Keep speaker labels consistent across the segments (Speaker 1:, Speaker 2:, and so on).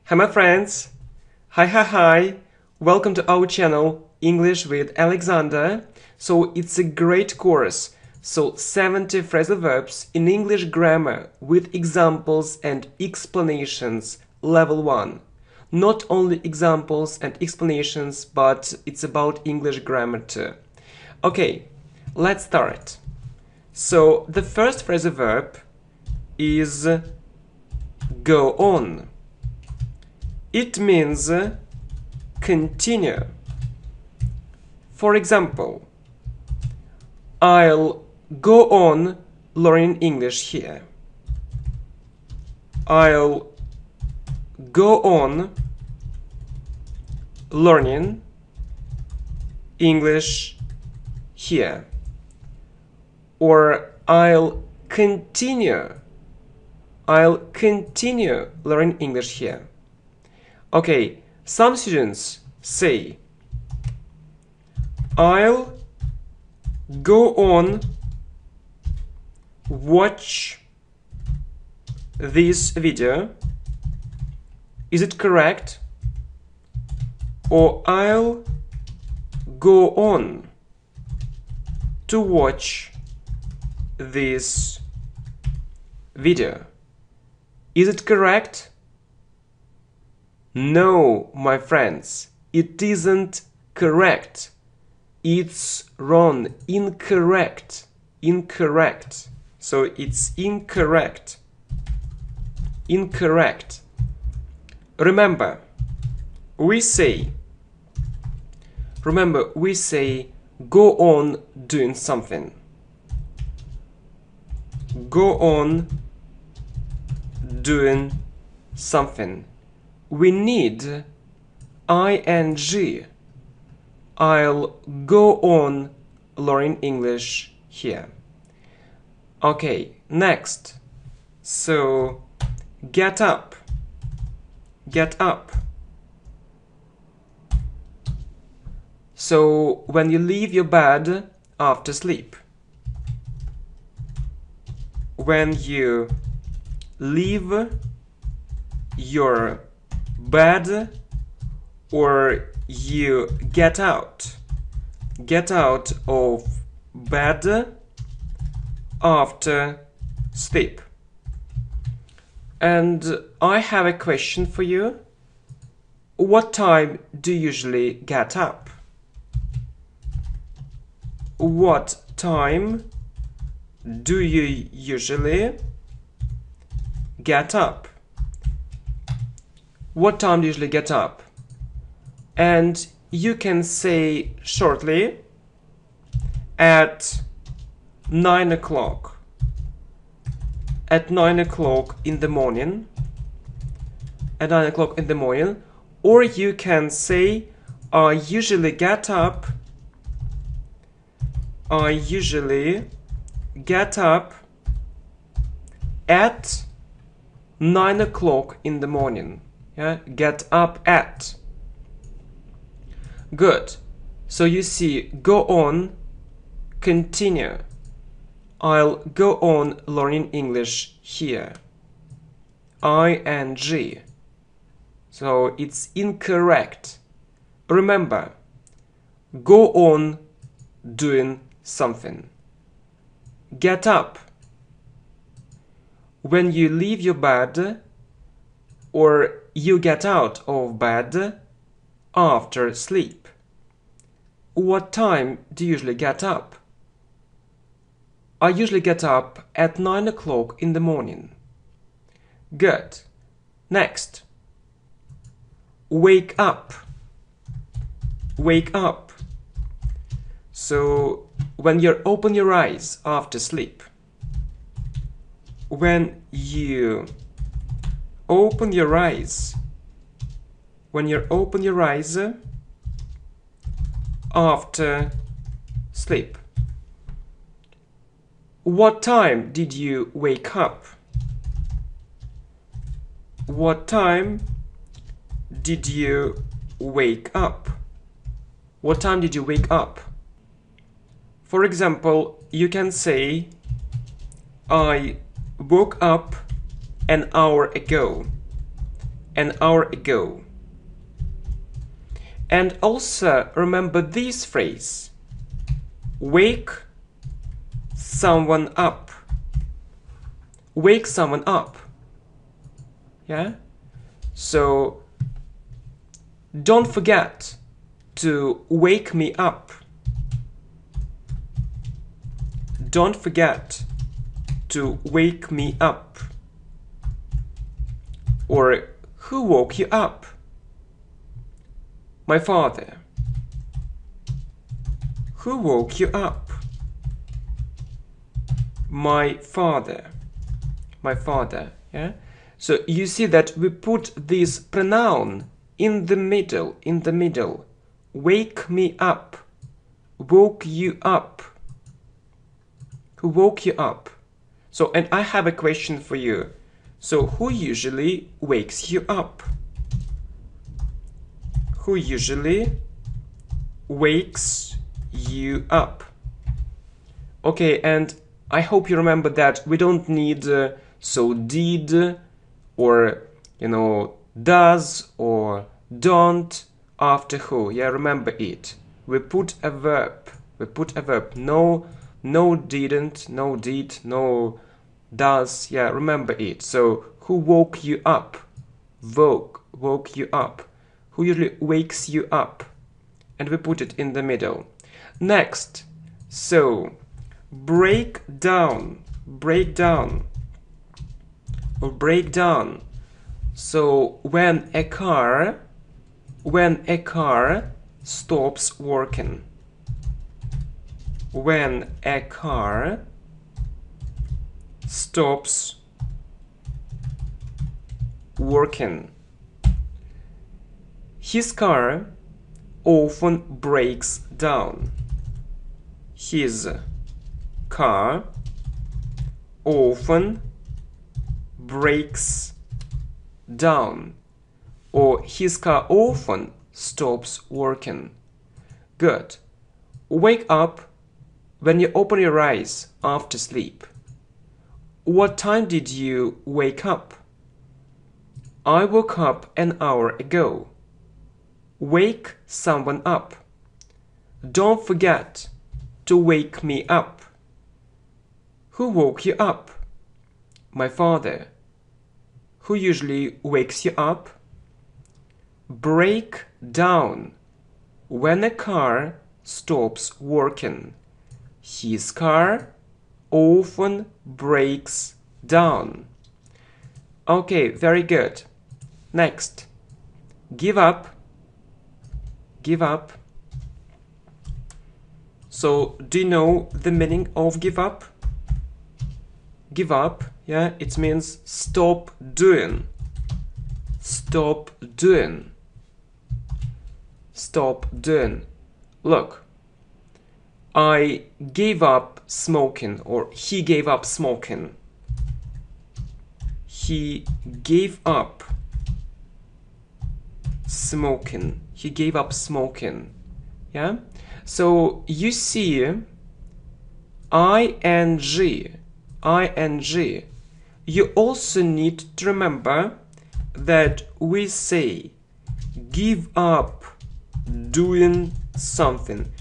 Speaker 1: Hi my friends! Hi! Welcome to our channel English with Alexander. So it's a great course. So 70 phrasal verbs in English grammar with examples and explanations, level 1. Not only examples and explanations, but it's about English grammar too. Okay, let's start. So the first phrasal verb is go on. It means continue. For example, I'll go on learning English here. I'll go on learning English here. Or I'll continue learning English here. Okay, some students say, I'll go on watch this video. Is it correct? Or I'll go on to watch this video. Is it correct? No, my friends, it isn't correct. It's wrong, incorrect. So it's incorrect. Remember, we say go on doing something. Go on doing something. We need ing. I'll go on learning English here. Okay, next. So, get up. So, when you leave your bed after sleep. When you leave your bed or you get out of bed after sleep. And I have a question for you. What time do you usually get up? What time do you usually get up? What time do you usually get up? And you can say shortly at 9 o'clock. At 9 o'clock in the morning. At 9 o'clock in the morning. Or you can say I usually get up at 9 o'clock in the morning. Yeah, get up at. Good. So you see, go on, continue. I'll go on learning English here. ing. So it's incorrect. Remember, go on doing something. Get up. When you leave your bed or you get out of bed after sleep. What time do you usually get up? I usually get up at 9 o'clock in the morning. Good. Next. Wake up. So when you open your eyes after sleep. When you open your eyes. After sleep. What time did you wake up? What time did you wake up? What time did you wake up? For example, you can say I woke up an hour ago. an hour ago. And also remember this phrase: wake someone up. Wake someone up. Yeah? So don't forget to wake me up. Don't forget to wake me up. Or, who woke you up? My father. Who woke you up? My father. My father. Yeah? So you see that we put this pronoun in the middle, Wake me up. Woke you up. Who woke you up? So, and I have a question for you. So, who usually wakes you up? Who usually wakes you up? Okay, and I hope you remember that we don't need so did or, does or don't after who. Yeah, remember it. We put a verb. No didn't, no did, no does. Yeah, remember it. So, who woke you up? Woke you up. Who usually wakes you up? And we put it in the middle. Next, so, break down. So, when a car stops working. When a car stops working. His car often breaks down. His car often breaks down. Or his car often stops working. Good. Wake up when you open your eyes after sleep. What time did you wake up? I woke up an hour ago. Wake someone up. Don't forget to wake me up. Who woke you up? My father. Who usually wakes you up? Break down. When a car stops working. His car often breaks down. Okay, very good. Next. Give up. So, do you know the meaning of give up? Give up, yeah, it means stop doing. Look, I gave up smoking, or he gave up smoking. He gave up smoking. Yeah? So you see, ing. You also need to remember that we say give up doing something.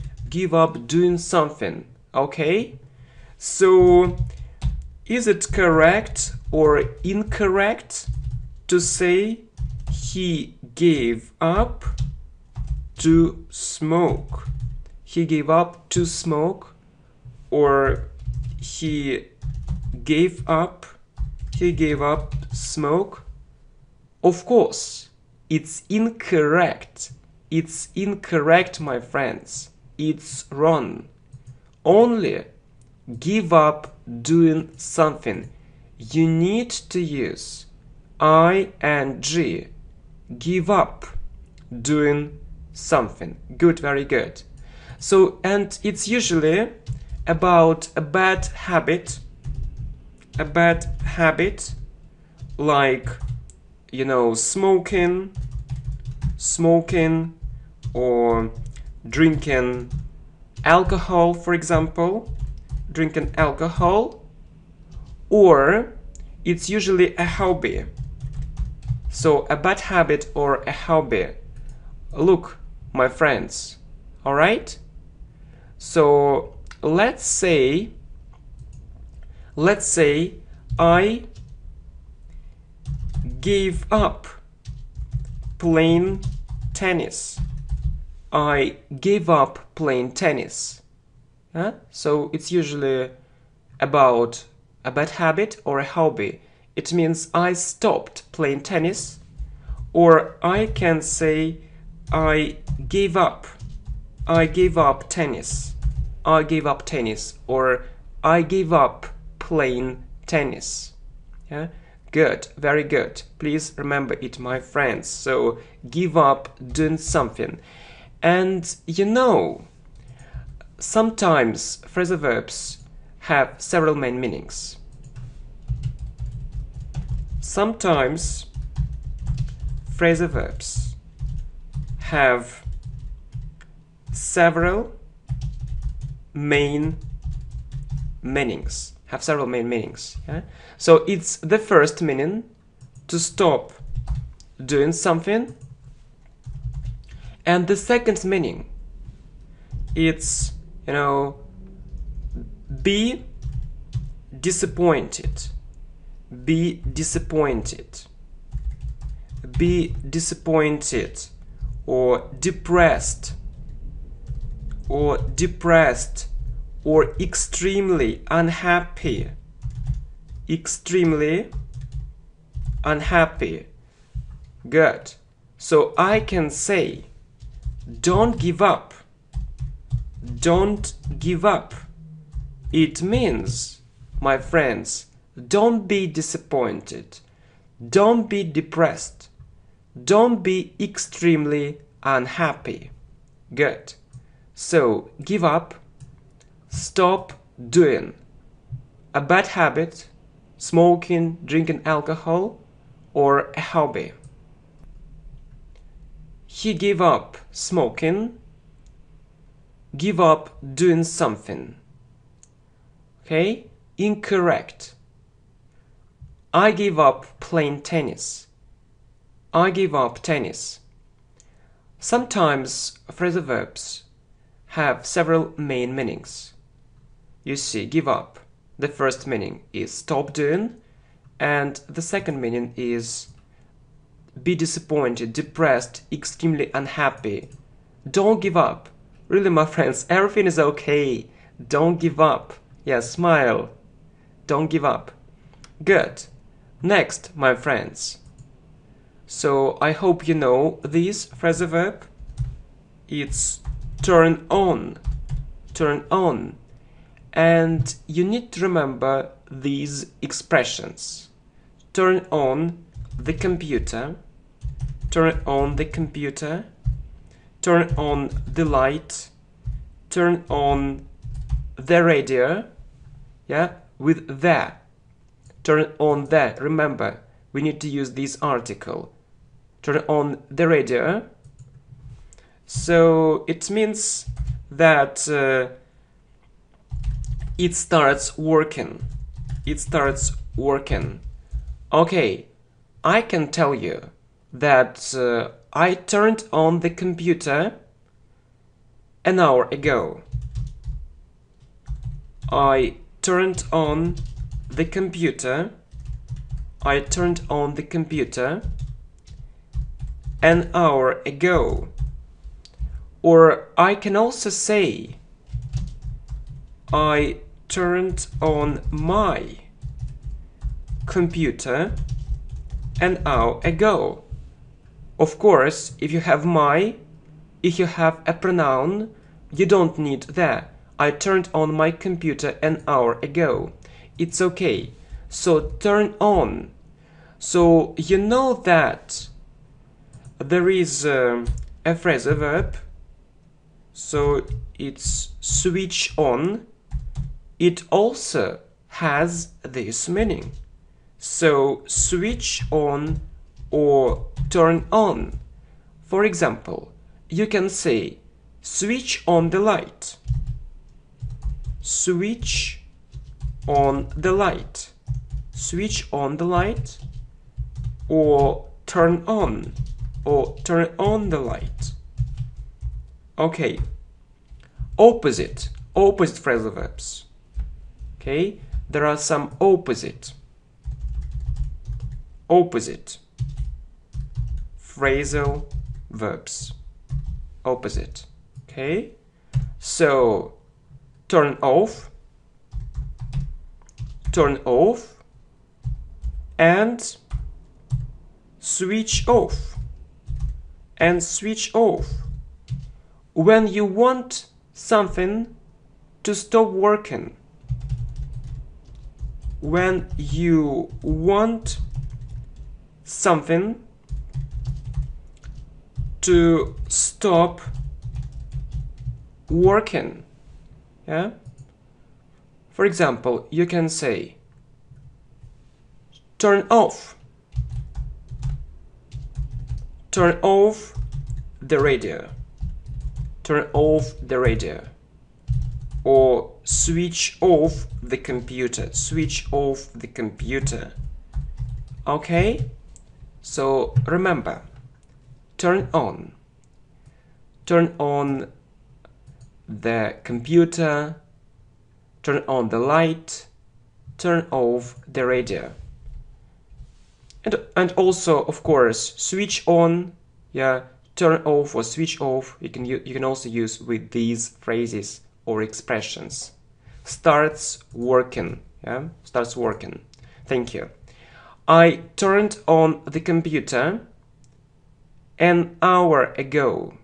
Speaker 1: Okay? So, is it correct or incorrect to say he gave up to smoke? Or he gave up smoke? Of course, it's incorrect. My friends. It's wrong. Only give up doing something. You need to use ing. Give up doing something. Good, very good. So, and it's usually about a bad habit, like, smoking or drinking alcohol, for example, or it's usually a hobby. So a bad habit or a hobby. Look, my friends, all right? So let's say I gave up playing tennis. I gave up playing tennis. So it's usually about a bad habit or a hobby. It means I stopped playing tennis. Or I can say I gave up tennis. I gave up tennis, or I gave up playing tennis. Yeah, good, very good. Please remember it, my friends. So give up doing something. And you know, sometimes phrasal verbs have several main meanings. Sometimes phrasal verbs have several main meanings. Yeah? So it's the first meaning, to stop doing something, and the second meaning, it's, you know, be disappointed. Be disappointed. Be disappointed, or depressed, or extremely unhappy. Extremely unhappy. Good. So I can say, don't give up. Don't give up. It means, my friends, don't be disappointed. Don't be depressed. Don't be extremely unhappy. Good. So, give up, stop doing a bad habit, smoking, drinking alcohol, or a hobby. He gave up smoking. Give up doing something. Okay? Incorrect. I gave up playing tennis. I gave up tennis. Sometimes phrasal verbs have several main meanings. You see, give up. The first meaning is stop doing, and the second meaning is be disappointed, depressed, extremely unhappy. Don't give up. Really, my friends, everything is okay. Don't give up. Yeah, smile. Don't give up. Good. Next, my friends. So I hope you know this phrasal verb. It's turn on. Turn on. And you need to remember these expressions. Turn on the computer. Turn on the computer. Turn on the light. Turn on the radio. Yeah, with the. Turn on the. Remember, we need to use this article. Turn on the radio. So it means that it starts working. It starts working. Okay, I can tell you that I turned on the computer an hour ago. I turned on the computer. I turned on the computer an hour ago. Or I can also say, I turned on my computer an hour ago. Of course, if you have my, if you have a pronoun, you don't need that. I turned on my computer an hour ago. It's okay. So turn on. So you know that there is a phrasal verb. So it's switch on. It also has this meaning. So switch on or turn on. For example, you can say switch on the light. Switch on the light. Switch on the light. Or turn on or turn on the light. Okay. Opposite phrasal verbs. Okay, there are some opposite phrasal verbs. Opposite. Okay, so turn off, and switch off, when you want something to stop working. When you want something to stop working. Yeah? For example, you can say turn off the radio. Turn off the radio. Or switch off the computer. Okay? So remember, turn on the computer, turn on the light, turn off the radio. And also, of course, switch on, yeah, turn off or switch off. You can also use with these phrases or expressions. Starts working, yeah, starts working. Thank you. I turned on the computer an hour ago.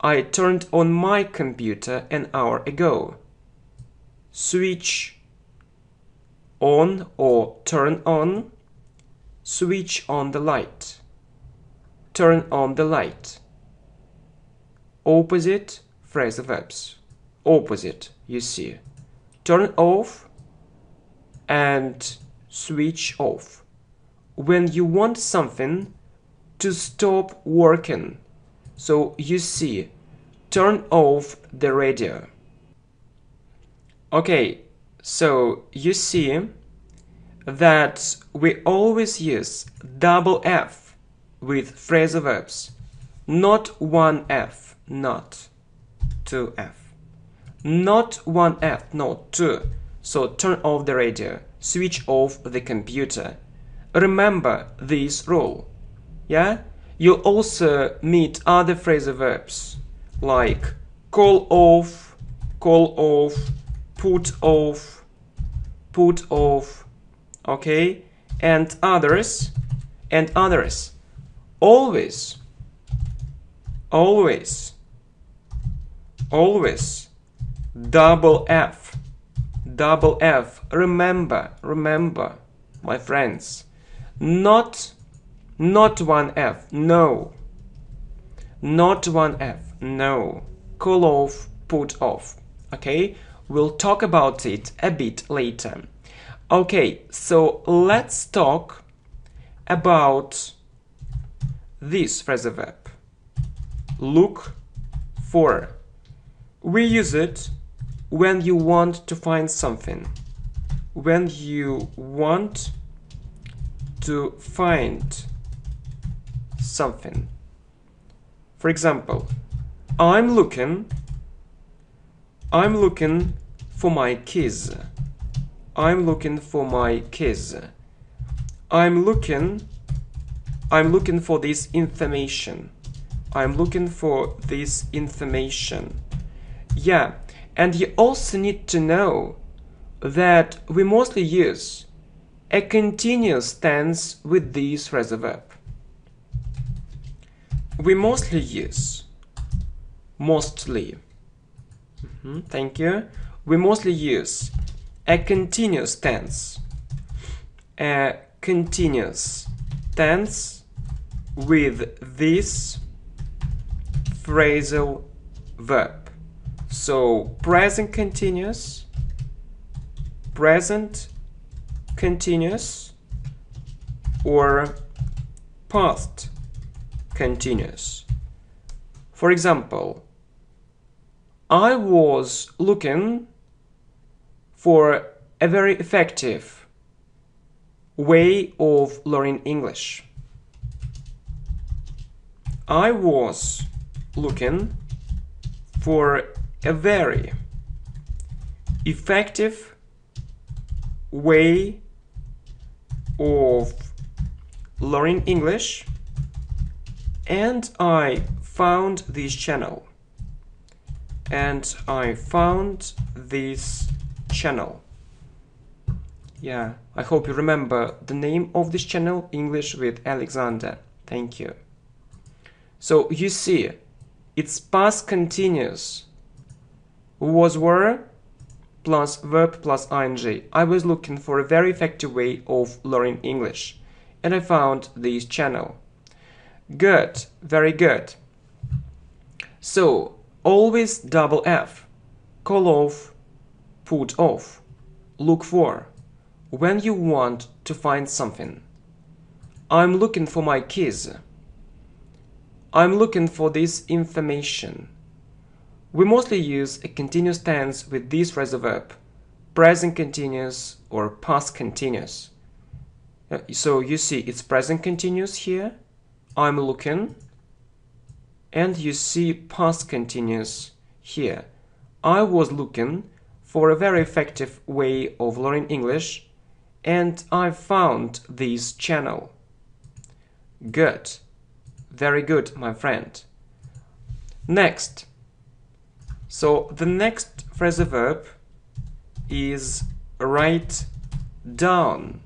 Speaker 1: I turned on my computer an hour ago. Switch on or turn on. Switch on the light. Turn on the light. Opposite phrasal verbs. Opposite, you see. Turn off and switch off. When you want something to stop working. So you see, turn off the radio. Okay, so you see that we always use double F with phrasal verbs. Not one F, not two F. Not one F, no, two. So turn off the radio, switch off the computer. Remember this rule. Yeah? You'll also meet other phrasal verbs like call off, put off, okay? And others. Always double F. Remember, my friends. Not one F, no. Not one F, no. Call off, put off. Okay? We'll talk about it a bit later. Okay, so let's talk about this phrasal verb. Look for. We use it when you want to find something. When you want to find something. For example, I'm looking for my keys. I'm looking for my keys. I'm looking for this information. I'm looking for this information. Yeah, and you also need to know that we mostly use a continuous tense with this phrasal verb. We mostly use thank you. We mostly use a continuous tense. A continuous tense with this phrasal verb. So present continuous, or past continuous. For example, I was looking for a very effective way of learning English. I was looking for a very effective way of learning English, and I found this channel. And I found this channel. Yeah, I hope you remember the name of this channel, English with Alexander. Thank you. So you see, it's past continuous. Was, were, plus verb plus ing. I was looking for a very effective way of learning English, and I found this channel. Good, very good. So, always double F. Call off, put off, look for. When you want to find something. I'm looking for my keys. I'm looking for this information. We mostly use a continuous tense with this phrasal verb, present continuous or past continuous. So you see it's present continuous here, I'm looking, and you see past continuous here. I was looking for a very effective way of learning English, and I found this channel. Good. Very good, my friend. Next. So the next phrasal verb is write down.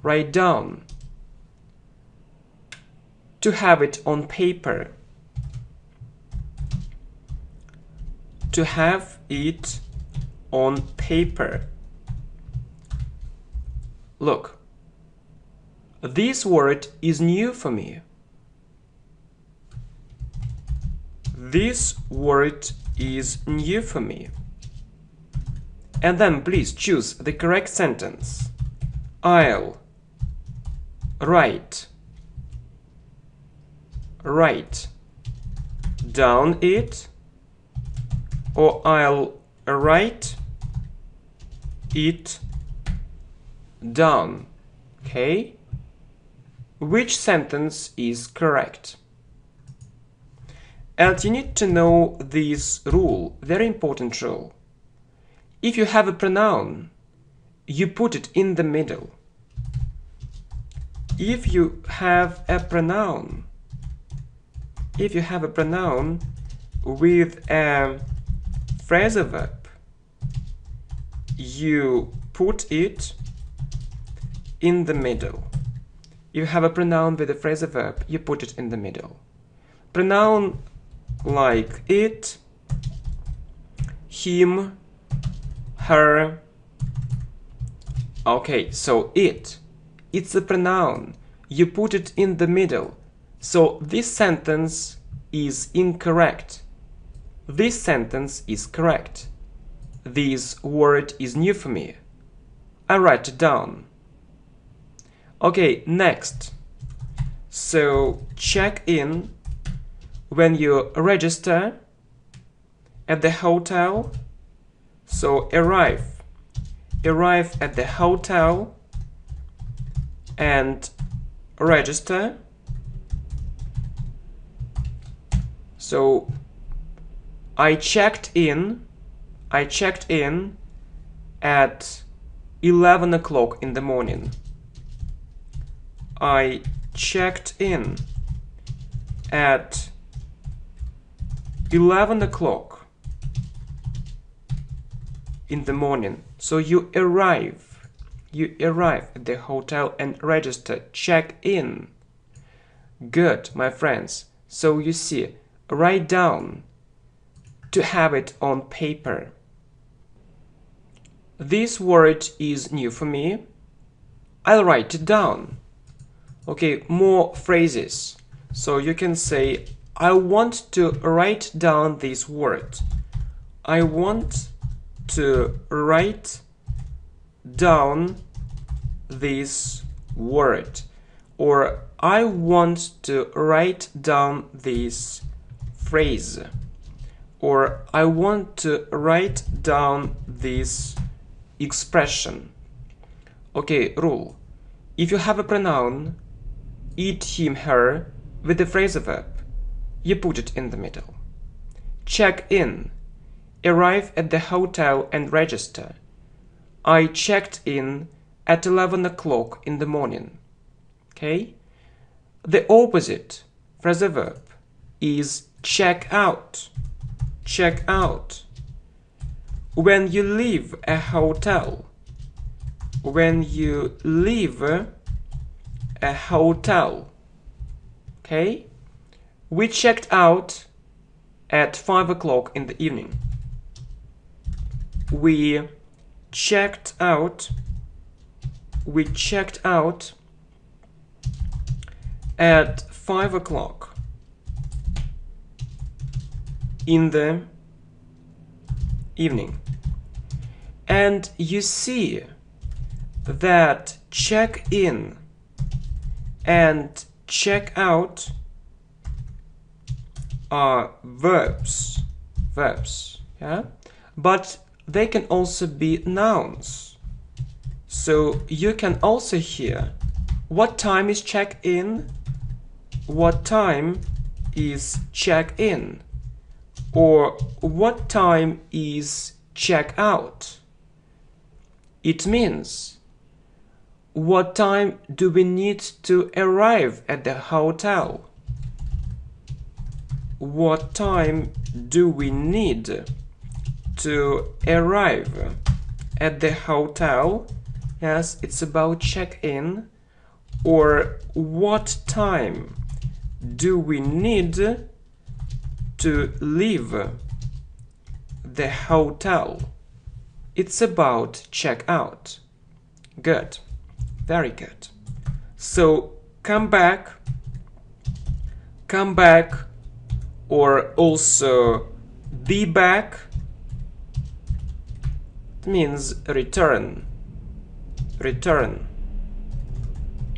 Speaker 1: Write down. To have it on paper. To have it on paper. Look, this word is new for me. This word is new for me. And then please choose the correct sentence. I'll write down it, or I'll write it down. Okay? Which sentence is correct? And you need to know this rule, very important rule. If you have a pronoun, you put it in the middle. If you have a pronoun with a phrasal verb, you put it in the middle. If you have a pronoun with a phrasal verb, you put it in the middle. Pronoun like it, him, her. Okay, so it's a pronoun. You put it in the middle. So this sentence is incorrect. This sentence is correct. This word is new for me. I write it down. Okay, next. So check in when you register at the hotel. So arrive at the hotel and register. So I checked in at 11 o'clock in the morning. I checked in at 11 o'clock in the morning. So you arrive at the hotel and register, check in. Good, my friends. So you see, write down, to have it on paper. This word is new for me. I'll write it down. Okay, more phrases. So you can say, I want to write down this word. I want to write down this word. Or I want to write down this phrase. Or I want to write down this expression. Okay, rule. If you have a pronoun, it, him, her, with the phrasal verb, you put it in the middle. Check in. Arrive at the hotel and register. I checked in at 11 o'clock in the morning. Okay? The opposite phrasal verb is check out. Check out. When you leave a hotel. When you leave a hotel. Okay? We checked out at 5 o'clock in the evening. We checked out at 5 o'clock in the evening. And you see that check in and check out are verbs, yeah? But they can also be nouns. So you can also hear what time is check in, what time is check in, or what time is check out. It means what time do we need to arrive at the hotel? What time do we need to arrive at the hotel? Yes, it's about check-in. Or what time do we need to leave the hotel? It's about check-out. Good. Very good. So come back, or also be back. It means return.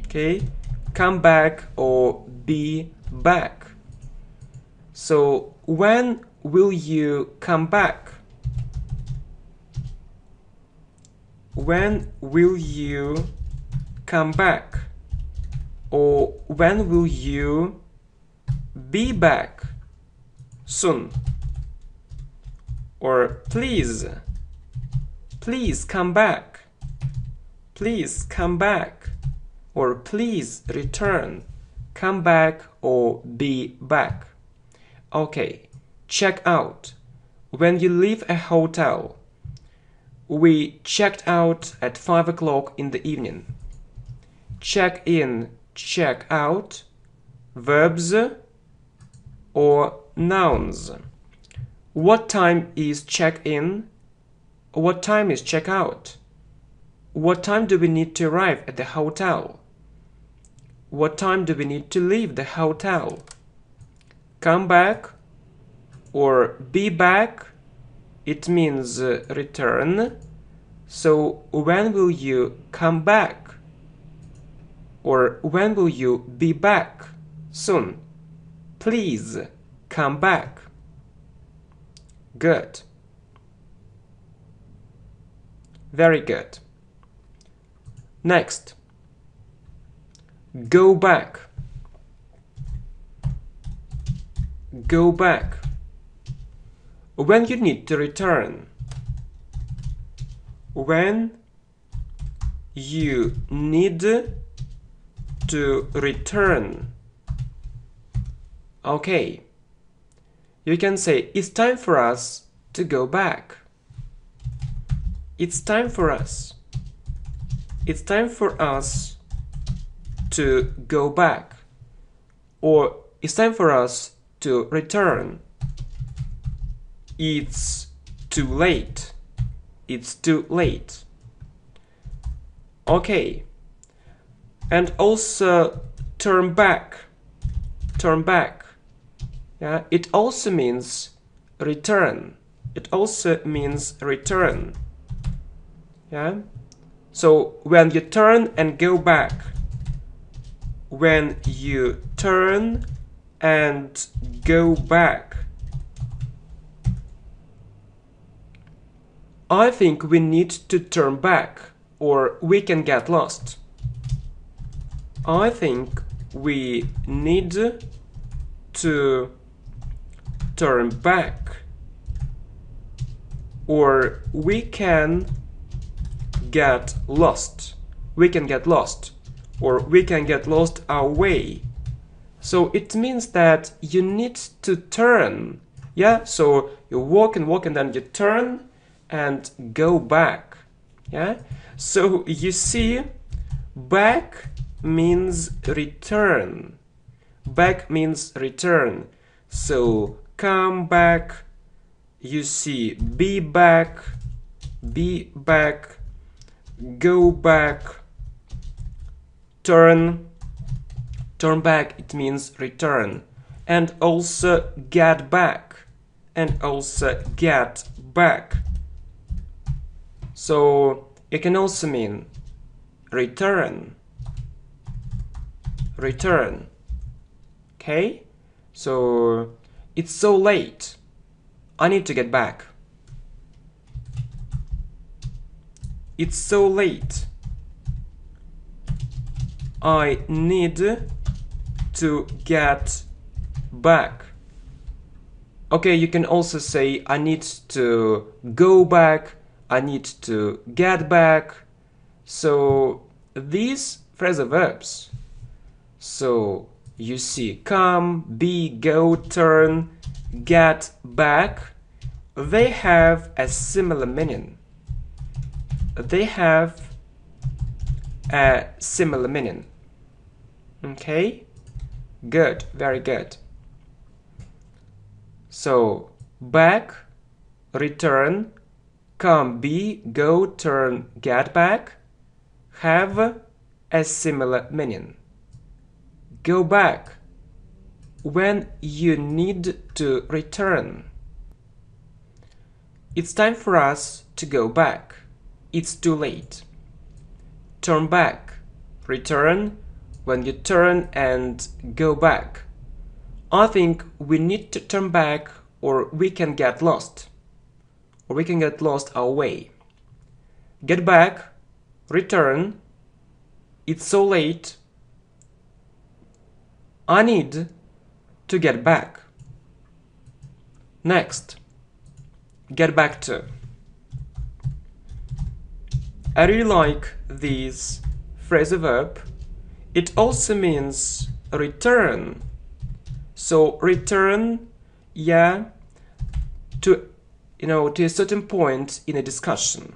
Speaker 1: Okay? Come back or be back. So when will you come back? When will you come back? Or when will you be back? Soon. Or please come back. Please come back. Or please return. Come back or be back. Okay, check out. When you leave a hotel. We checked out at 5 o'clock in the evening. Check in, check out, verbs or nouns. What time is check in? What time is check out? What time do we need to arrive at the hotel? What time do we need to leave the hotel? Come back or be back, it means return. So when will you come back? Or when will you be back? Soon. Please come back. Good. Very good. Next. Go back. Go back. When you need to return. When you need to return. Okay. You can say, it's time for us to go back. It's time for us. It's time for us to go back. Or it's time for us to return. It's too late. It's too late. Okay. And also turn back. Turn back. Yeah, it also means return. It also means return. Yeah. So when you turn and go back. When you turn and go back. I think we need to turn back or we can get lost. I think we need to turn back, or we can get lost. We can get lost, or we can get lost our way. So it means that you need to turn. Yeah, so you walk and then you turn and go back. Yeah, so you see, back means return. Back means return. So come back, you see be back, go back, turn back, it means return, and also get back, So it can also mean return. Okay, so it's so late, I need to get back. It's so late, I need to get back. Okay, you can also say I need to go back, I need to get back. So these phrasal verbs, so you see come, be, go, turn, get back, they have a similar meaning. Okay, good, very good. So back, return, come, be, go, turn, get back have a similar meaning. Go back, when you need to return. It's time for us to go back. It's too late. Turn back, return, when you turn and go back. I think we need to turn back, or we can get lost. Or we can get lost our way. Get back, return, it's so late, I need to get back. Next, get back to. I really like this phrasal verb. It also means return. So return, yeah, to a certain point in a discussion.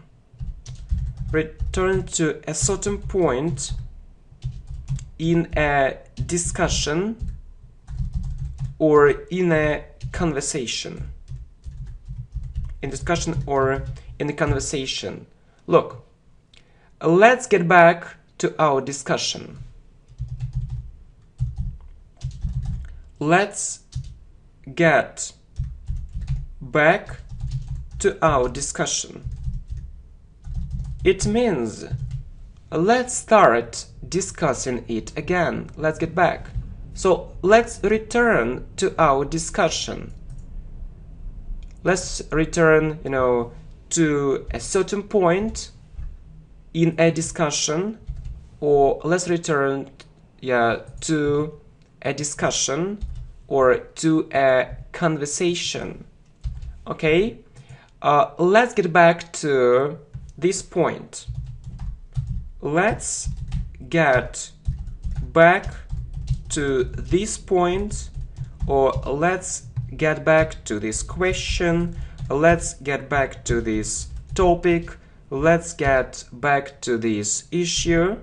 Speaker 1: Return to a certain point in a discussion or in a conversation. In discussion or in a conversation. Look, let's get back to our discussion. Let's get back to our discussion. It means let's start discussing it again. Let's get back. So let's return to our discussion. Let's return, to a certain point in a discussion, or let's return, to a discussion or to a conversation. Okay, let's get back to this point. Let's get back to this point, or let's get back to this question, let's get back to this topic, let's get back to this issue,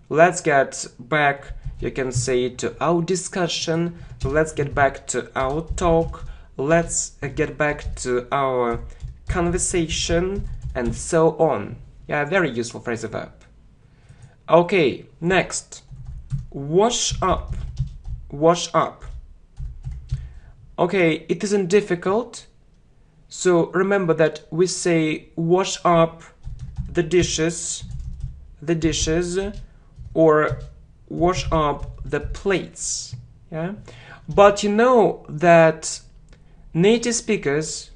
Speaker 1: let's get back, you can say, to our discussion, let's get back to our talk, let's get back to our conversation, and so on. Yeah, very useful phrasal verb. Okay, next, wash up. Wash up. Okay, it isn't difficult. So remember that we say wash up the dishes, or wash up the plates. Yeah, but you know that native speakers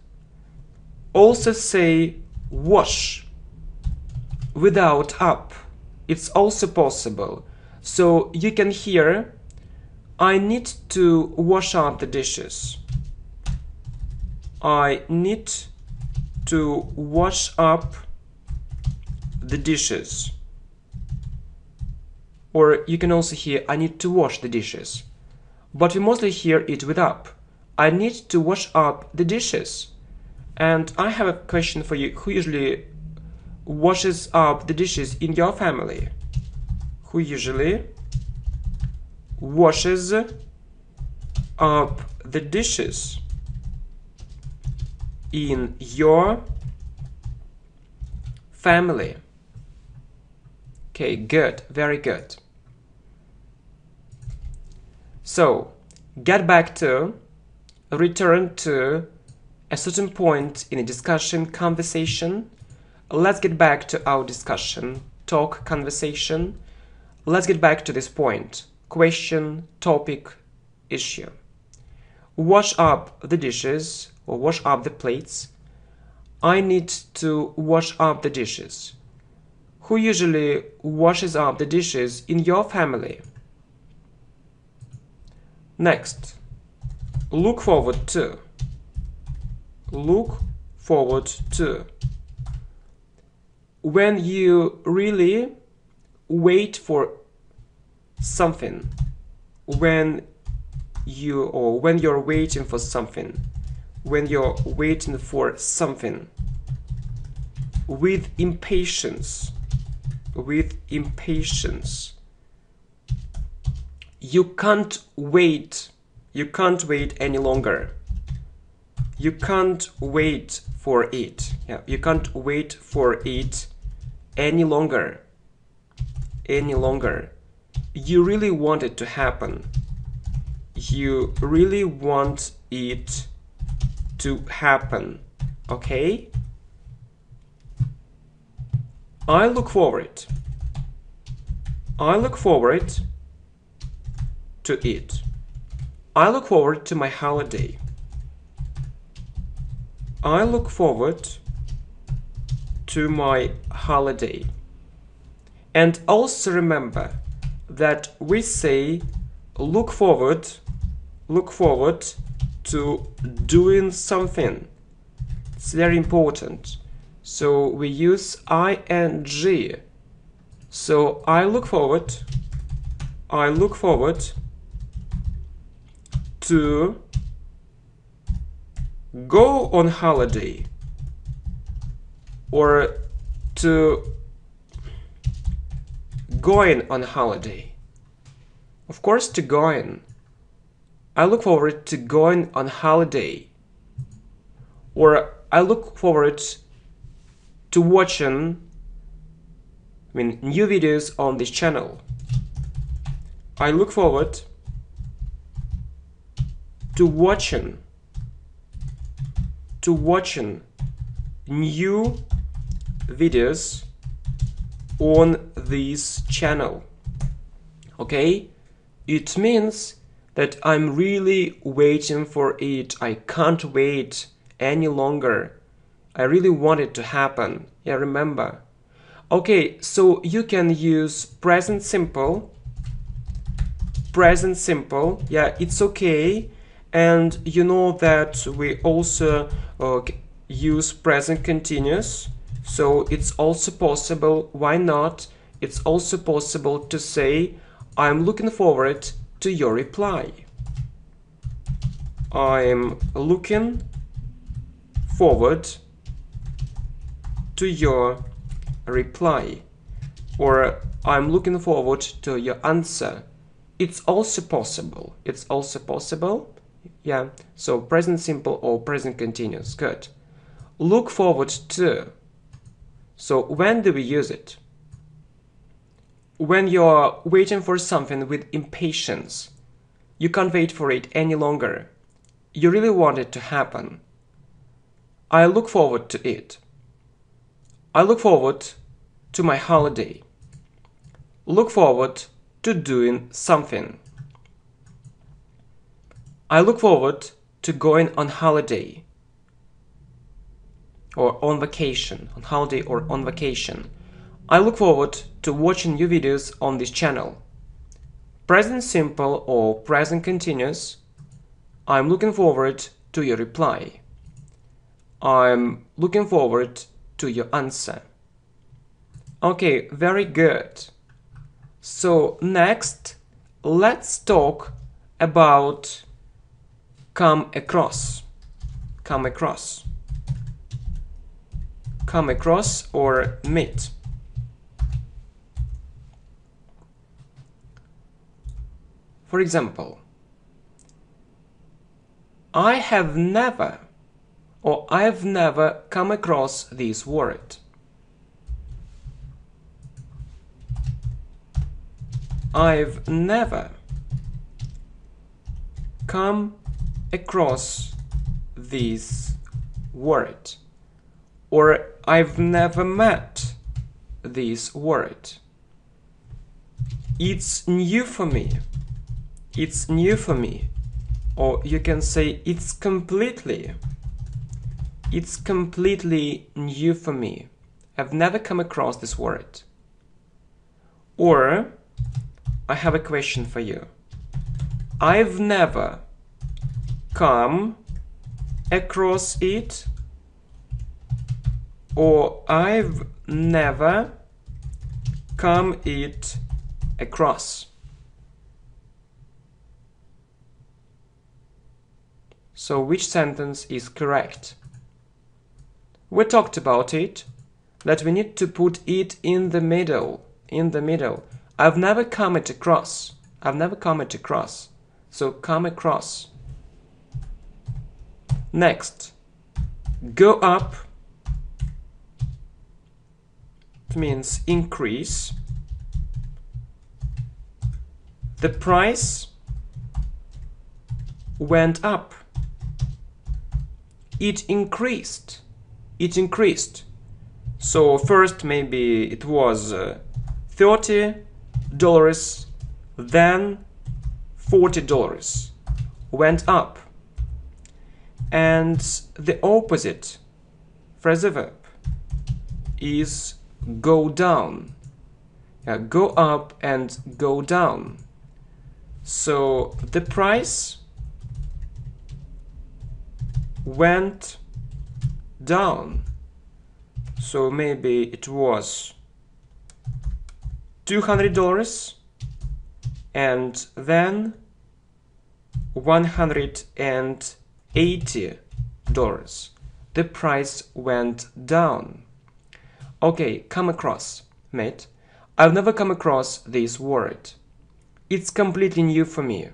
Speaker 1: also say wash without up. It's also possible. So you can hear I need to wash up the dishes. I need to wash up the dishes. Or you can also hear I need to wash the dishes. But we mostly hear it with up. I need to wash up the dishes. And I have a question for you. Who usually washes up the dishes in your family? Who usually washes up the dishes in your family? Okay, good, very good. So, get back to, return to a certain point in a discussion, conversation. Let's get back to our discussion, talk, conversation. Let's get back to this point. Question, topic, issue. Wash up the dishes or wash up the plates. I need to wash up the dishes. Who usually washes up the dishes in your family? Next, look forward to. Look forward to. When you really wait for something, when you're waiting for something, when you're waiting for something, with impatience, you can't wait any longer. You can't wait for it. Yeah, you can't wait for it any longer. You really want it to happen. You really want it to happen. Okay? I look forward to it. I look forward to my holiday. I look forward to my holiday. And also remember that we say look forward to doing something. It's very important. So we use ing. So I look forward to go on holiday, or to going on holiday. Of course, to going. I look forward to going on holiday. Or I look forward to watching new videos on this channel. I look forward to watching new videos on this channel. Okay? It means that I'm really waiting for it. I can't wait any longer. I really want it to happen. Yeah, remember. Okay, so you can use present simple. Present simple. Yeah, it's okay. And you know that we also use present continuous. So it's also possible, why not? It's also possible to say, I'm looking forward to your reply. I'm looking forward to your reply. Or I'm looking forward to your answer. It's also possible. It's also possible. Yeah, so present simple or present continuous. Good. Look forward to. So when do we use it? When you're waiting for something with impatience. You can't wait for it any longer. You really want it to happen. I look forward to it. I look forward to my holiday. Look forward to doing something. I look forward to going on holiday. Or on vacation. On holiday or on vacation. I look forward to watching new videos on this channel. present simple or present continuous. I'm looking forward to your reply. I'm looking forward to your answer. Okay, very good. So next, let's talk about come across. Come across. Come across or meet. For example, I've never come across this word. I've never come across this word, or I've never met this word. It's new for me. It's new for me. Or you can say it's completely new for me. I've never come across this word. Or I have a question for you. I've never come across it, or I've never come it across. So which sentence is correct? We talked about it, that we need to put it in the middle. I've never come it across. I've never come it across. So come across. Next, go up. It means increase. The price went up. It increased. It increased. So first maybe it was $30, then $40 went up. And the opposite phrasal verb is go down. Go up and go down. So the price went down. So maybe it was $200 and then $180. The price went down. Okay, come across, mate. I've never come across this word. It's completely new for me.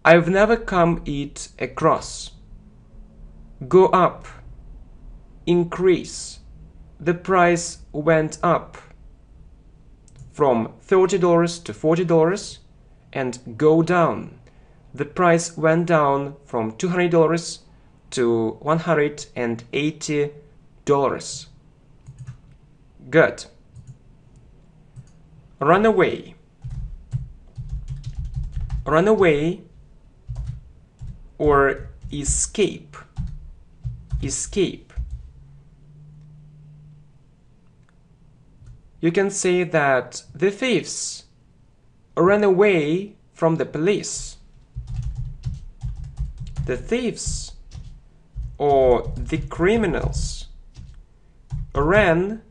Speaker 1: I've never come it across. Go up. Increase. The price went up from $30 to $40, and go down. The price went down from $200 to $180. Good. Run away. Run away or escape. Escape. You can say that the thieves ran away from the police. The thieves or the criminals ran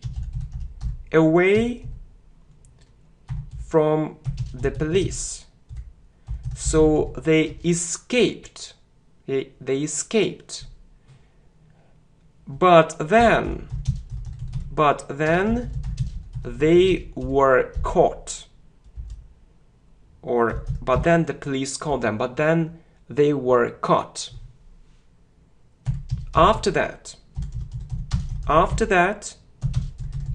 Speaker 1: away from the police. So they escaped. They escaped. But then they were caught. But then the police caught them. But then they were caught. After that,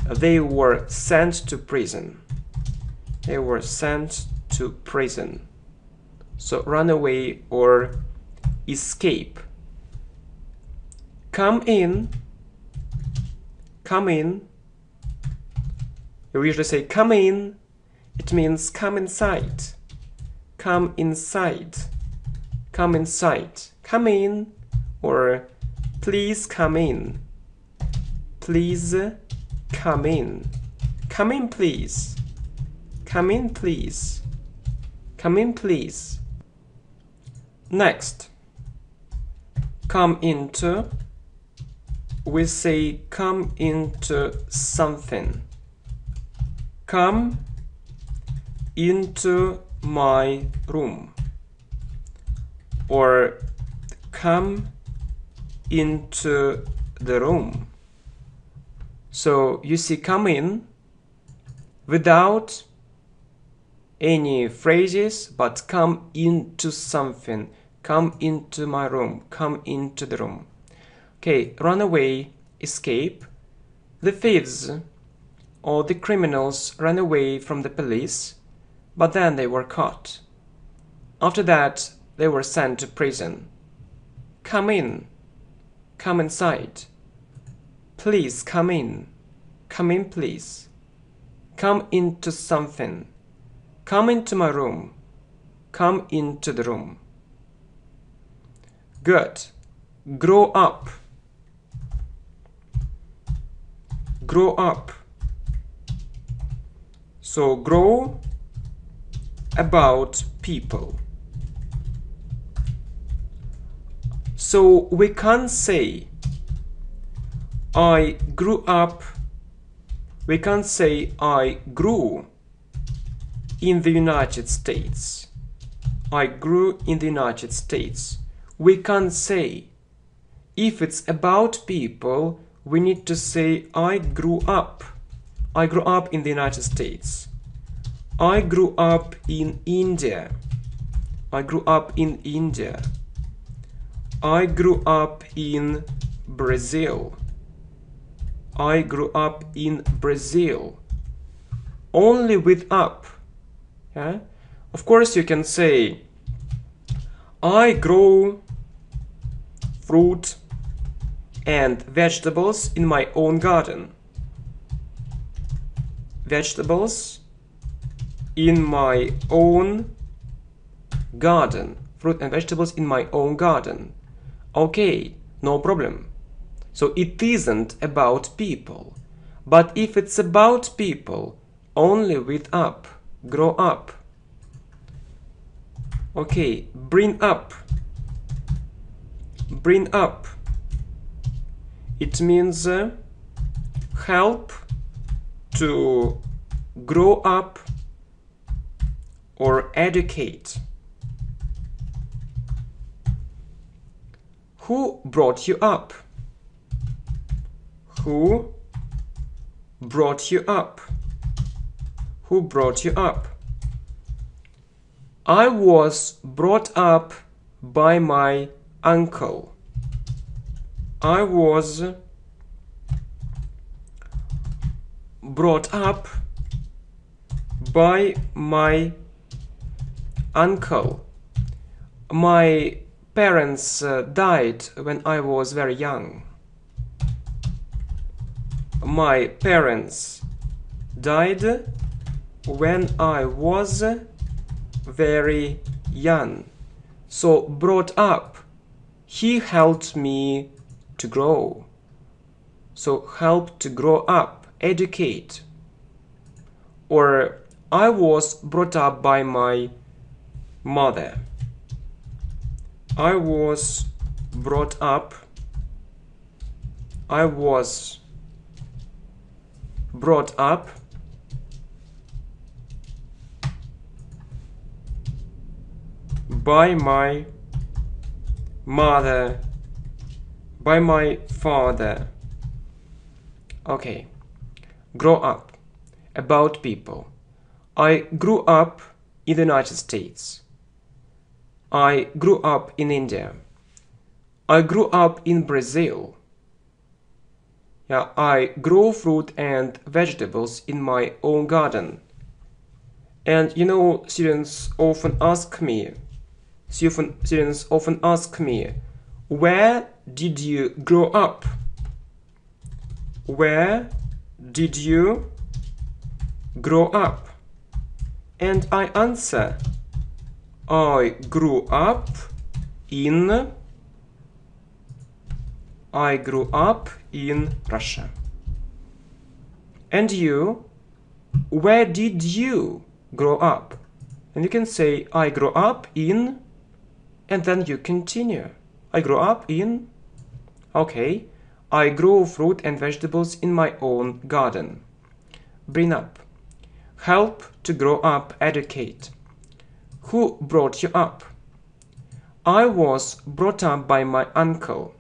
Speaker 1: they were sent to prison. They were sent to prison. So run away or escape. Come in. Come in. You usually say come in. It means come inside. Come inside. Come inside. Come in or please come in. Please come in. Come in, please. Come in, please. Come in, please. Next, come into. We say come into something. Come into my room. Or come into the room. So you see come in without any phrases, but come into something. Come into my room. Come into the room. Okay, run away, escape. The thieves or the criminals ran away from the police, but then they were caught. After that, they were sent to prison. Come in. Come inside. Please come in. Come in, please. Come into something. Come into my room. Come into the room. Good. Grow up. Grow up. So grow about people. So we can't say I grew up. We can't say I grew in the United States. I grew in the United States. We can't say. If it's about people, we need to say I grew up. I grew up in the United States. I grew up in India. I grew up in India. I grew up in Brazil. I grew up in Brazil. Only with up. Yeah? Of course you can say I grow fruit and vegetables in my own garden. Vegetables in my own garden. Fruit and vegetables in my own garden. Okay, no problem. So it isn't about people. But if it's about people, only with up. Grow up. Okay, bring up. Bring up. It means help to grow up or educate. Who brought you up? Who brought you up? Who brought you up? I was brought up by my uncle. I was brought up by my uncle. My parents died when I was very young. My parents died when I was very young. So brought up, he helped me to grow. So help to grow up, educate. Or I was brought up by my mother. I was brought up. I was brought up by my mother, by my father. Okay, grow up, about people. I grew up in the United States. I grew up in India. I grew up in Brazil. Yeah, I grow fruit and vegetables in my own garden. And you know, students often ask me, where did you grow up? Where did you grow up? And I answer, I grew up in Russia. And you, where did you grow up? And you can say, I grew up in, and then you continue. I grew up in, okay, I grow fruit and vegetables in my own garden. Bring up. Help to grow up, educate. Who brought you up? I was brought up by my uncle.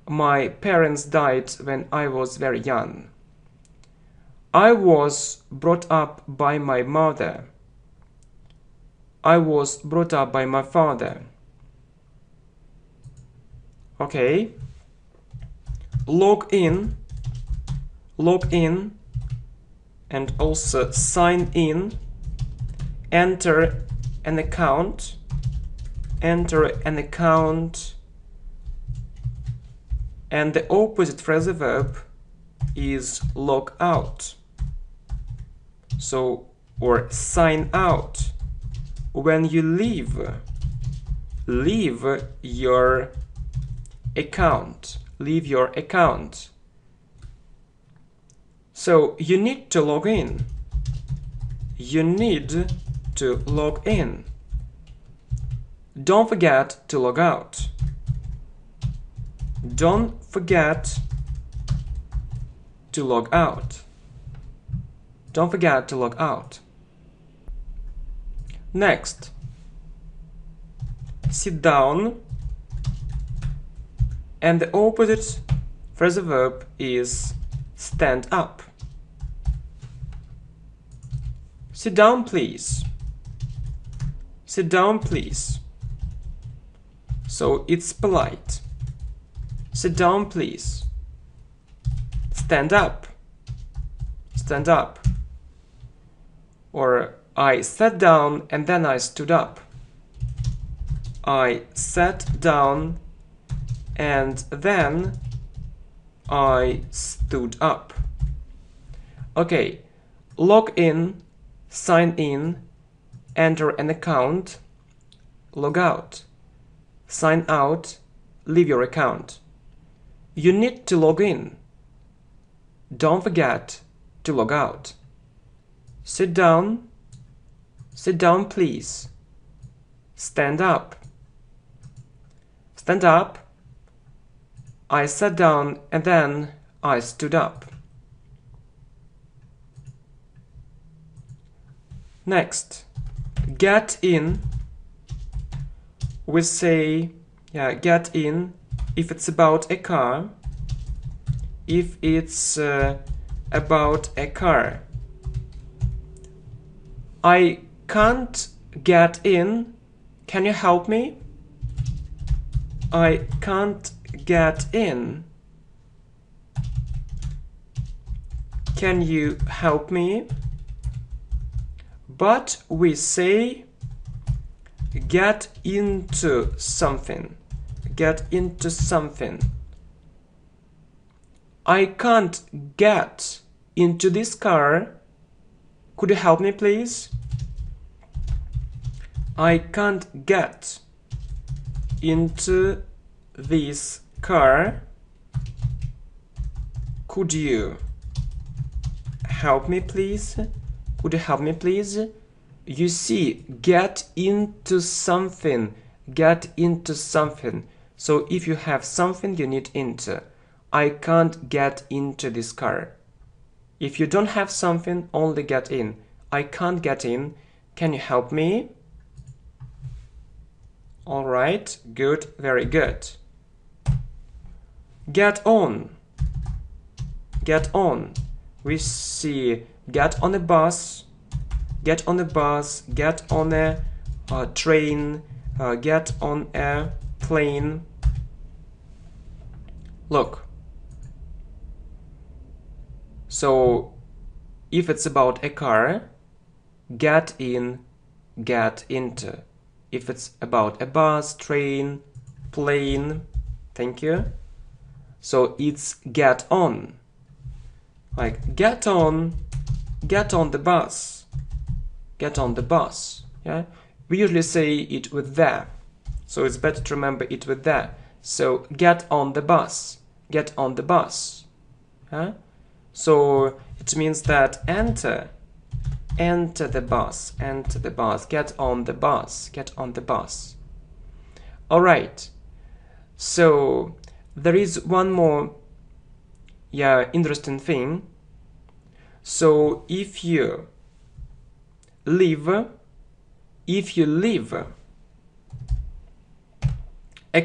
Speaker 1: My parents died when I was very young. I was brought up by my mother. I was brought up by my father. Okay. Log in, and also sign in, enter an account, and the opposite phrasal verb is log out. So, or sign out. When you leave your account. Leave your account. So you need to log in. You need to log in. Don't forget to log out. Don't forget to log out. Don't forget to log out. Next, sit down, and the opposite phrasal verb is stand up. Sit down, please. Sit down, please. So it's polite. Sit down, please. Stand up. Stand up. Or I sat down and then I stood up. I sat down and then I stood up. Okay, log in, sign in, enter an account, log out, sign out, leave your account. You need to log in. Don't forget to log out. Sit down. Sit down, please. Stand up. Stand up. I sat down and then I stood up. Next, get in. We say, get in if it's about a car. If it's about a car. I can't get in. Can you help me? I can't get in. Can you help me? But we say get into something. Get into something. I can't get into this car. Could you help me, please? I can't get into this car. Could you help me, please? Could you help me, please? You see, get into something. Get into something. So if you have something, you need into. I can't get into this car. If you don't have something, only get in. I can't get in. Can you help me? All right, good, very good. Get on. Get on. We see get on a bus, get on a bus, get on a train, get on a plane. Look. So, if it's about a car, get in, get into. If it's about a bus, train, plane, thank you. So it's get on. Like get on the bus. Get on the bus. Yeah? We usually say it with that. So it's better to remember it with that. So get on the bus. Get on the bus. Yeah? So it means that enter enter the bus, enter the bus, get on the bus, get on the bus. All right, so there is one more interesting thing. So if you leave a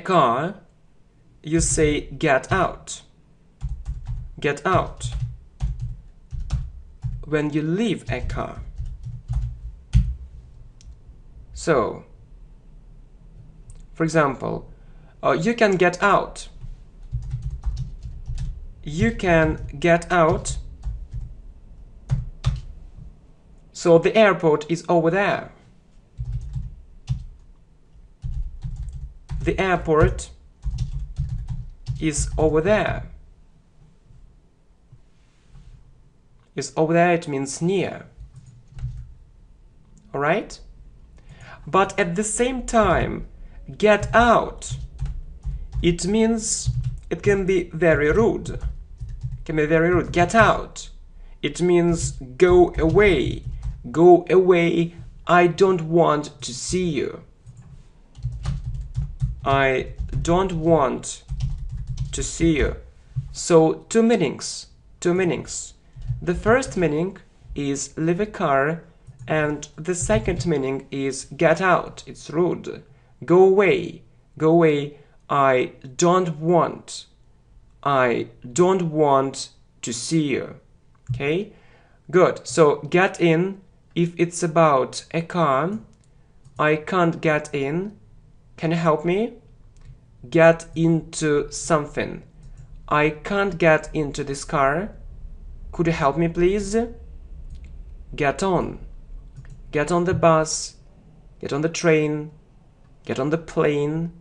Speaker 1: car, you say get out, get out. When you leave a car. So, for example, you can get out. You can get out. So the airport is over there. The airport is over there. Is over there, it means near. All right? But at the same time, get out, it means it can be very rude. It can be very rude. Get out. It means go away. Go away. I don't want to see you. I don't want to see you. So two meanings. Two meanings. The first meaning is leave a car, and the second meaning is get out. It's rude. Go away. Go away. I don't want to see you. Okay? Good. So get in, if it's about a car, I can't get in. Can you help me? Get into something. I can't get into this car. Could you help me, please? Get on. Get on the bus. Get on the train. Get on the plane.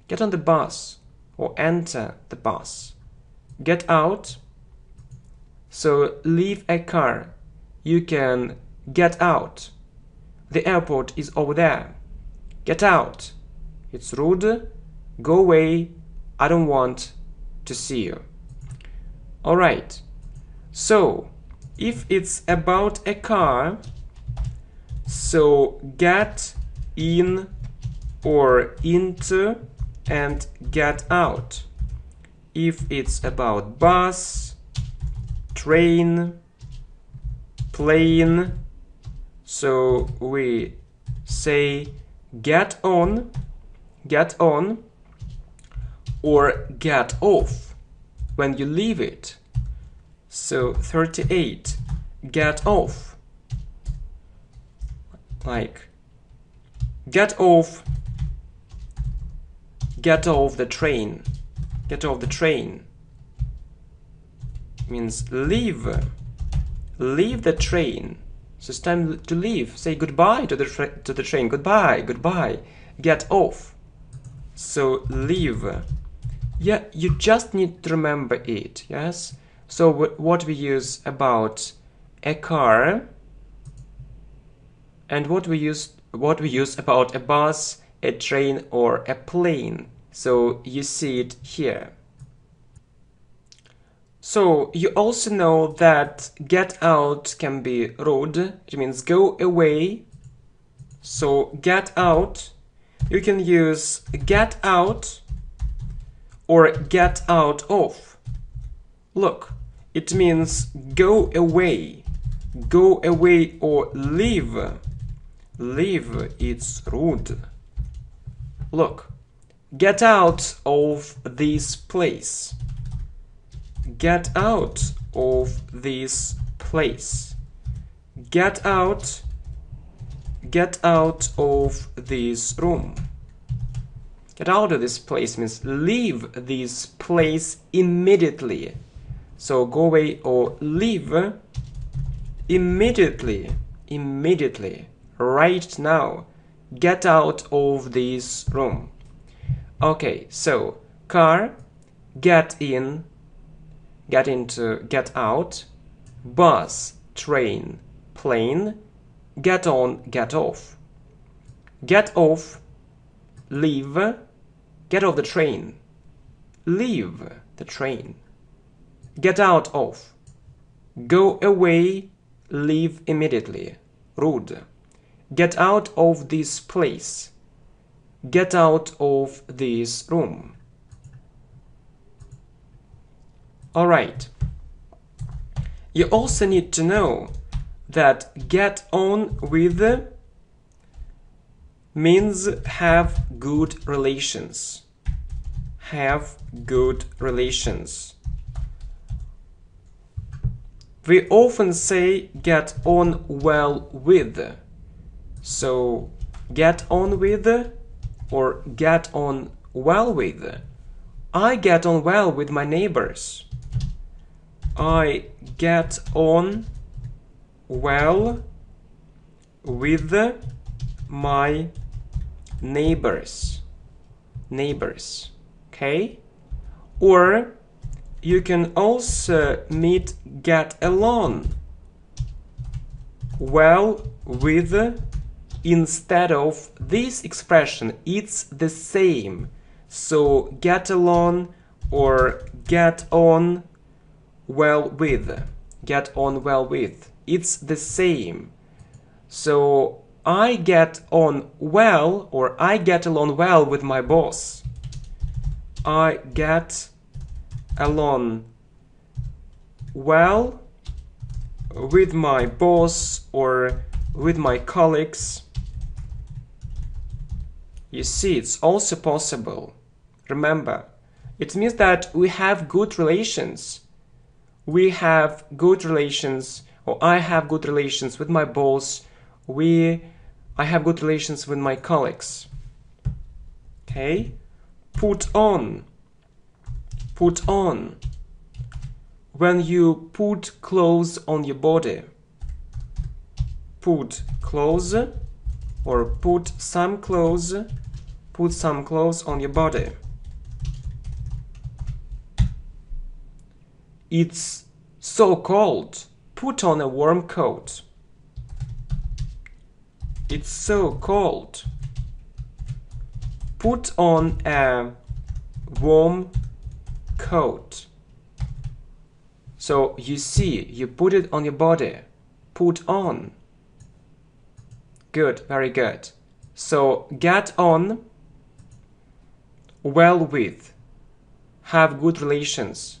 Speaker 1: Get on the bus. Or enter the bus. Get out. So leave a car. You can get out. The airport is over there. Get out. It's rude. Go away. I don't want to see you. All right. So, if it's about a car, so get in or into and get out. If it's about bus, train, plane, so we say get on, or get off when you leave it. So 38, get off. Like, get off the train. Get off the train. Means leave the train. So it's time to leave. Say goodbye to the train. Goodbye. Get off. So leave. Yeah, you just need to remember it. Yes. So what we use about a car, and what we use about a bus, a train, or a plane. So you see it here. So you also know that get out can be rude. It means go away. So get out. You can use get out or get out of. Look, it means go away or leave. Leave, it's rude. Look, get out of this place. Get out of this place. Get out of this room. Get out of this place means leave this place immediately. So go away or leave immediately. Right now. Get out of this room. Okay, so car, get in, get into, get out, bus, train, plane, get on, get off. Get off, leave, get off the train, leave the train. Get out of, go away, leave immediately. rude. Get out of this place. Get out of this room. Alright. You also need to know that get on with means have good relations. Have good relations. We often say get on well with. So get on with or get on well with. I get on well with my neighbors. I get on well with my neighbors. Neighbors. Okay? Or you can also meet get along well with instead of this expression. It's the same. So get along or get on well with. Get on well with. It's the same. So I get on well or I get along well with my boss. I get along well with my boss or with my colleagues. You see, it's also possible. Remember, it means that we have good relations. We have good relations, or I have good relations with my boss. I have good relations with my colleagues. Okay? Put on. Put on. When you put clothes on your body. Put clothes or put some clothes. Put some clothes on your body. It's so cold. Put on a warm coat. It's so cold. Put on a warm coat. So you see, you put it on your body. Put on. Good, very good. So get on well with. Have good relations.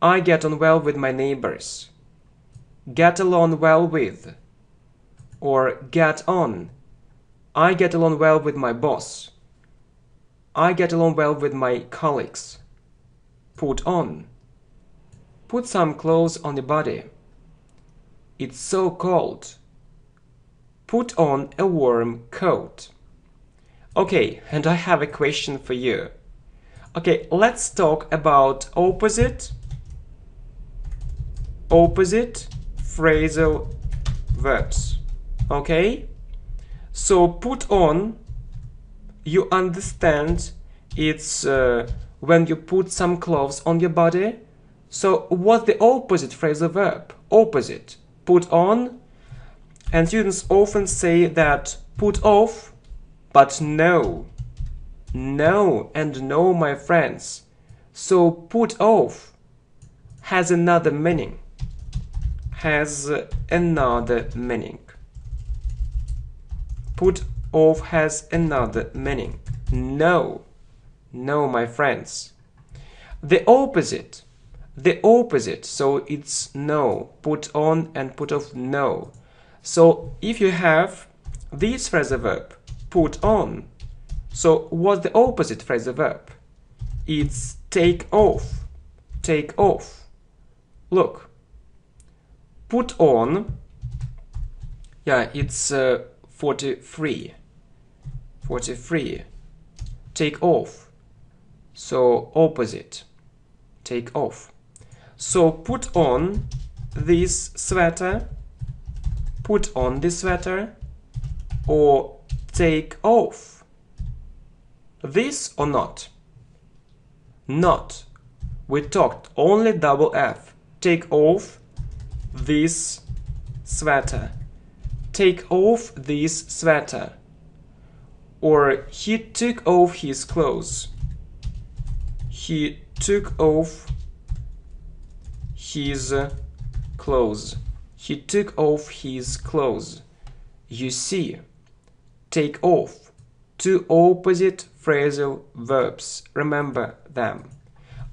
Speaker 1: I get on well with my neighbors. Get along well with. Or get on. I get along well with my boss. I get along well with my colleagues. Put on. Put some clothes on your body. It's so cold. Put on a warm coat. Okay, and I have a question for you. Okay, let's talk about opposite phrasal verbs. Okay? So put on, you understand, it's when you put some clothes on your body. So what's the opposite phrasal verb? Opposite. Put on. And students often say that put off, but no. No and no, my friends. So put off has another meaning. Has another meaning. Put off has another meaning. No. No, my friends. The opposite. The opposite. So it's no. Put on and put off, no. So if you have this phrasal verb, put on. So what's the opposite phrasal verb? It's take off. Take off. Look. Put on. Yeah, it's 43. 43. Take off. So opposite. Take off. So put on this sweater. Put on this sweater. Or take off. This or not? Not. We talked only double F. Take off this sweater. Take off this sweater. Or he took off his clothes. He took off his clothes. He took off his clothes. you see, take off, two opposite phrasal verbs. Remember them.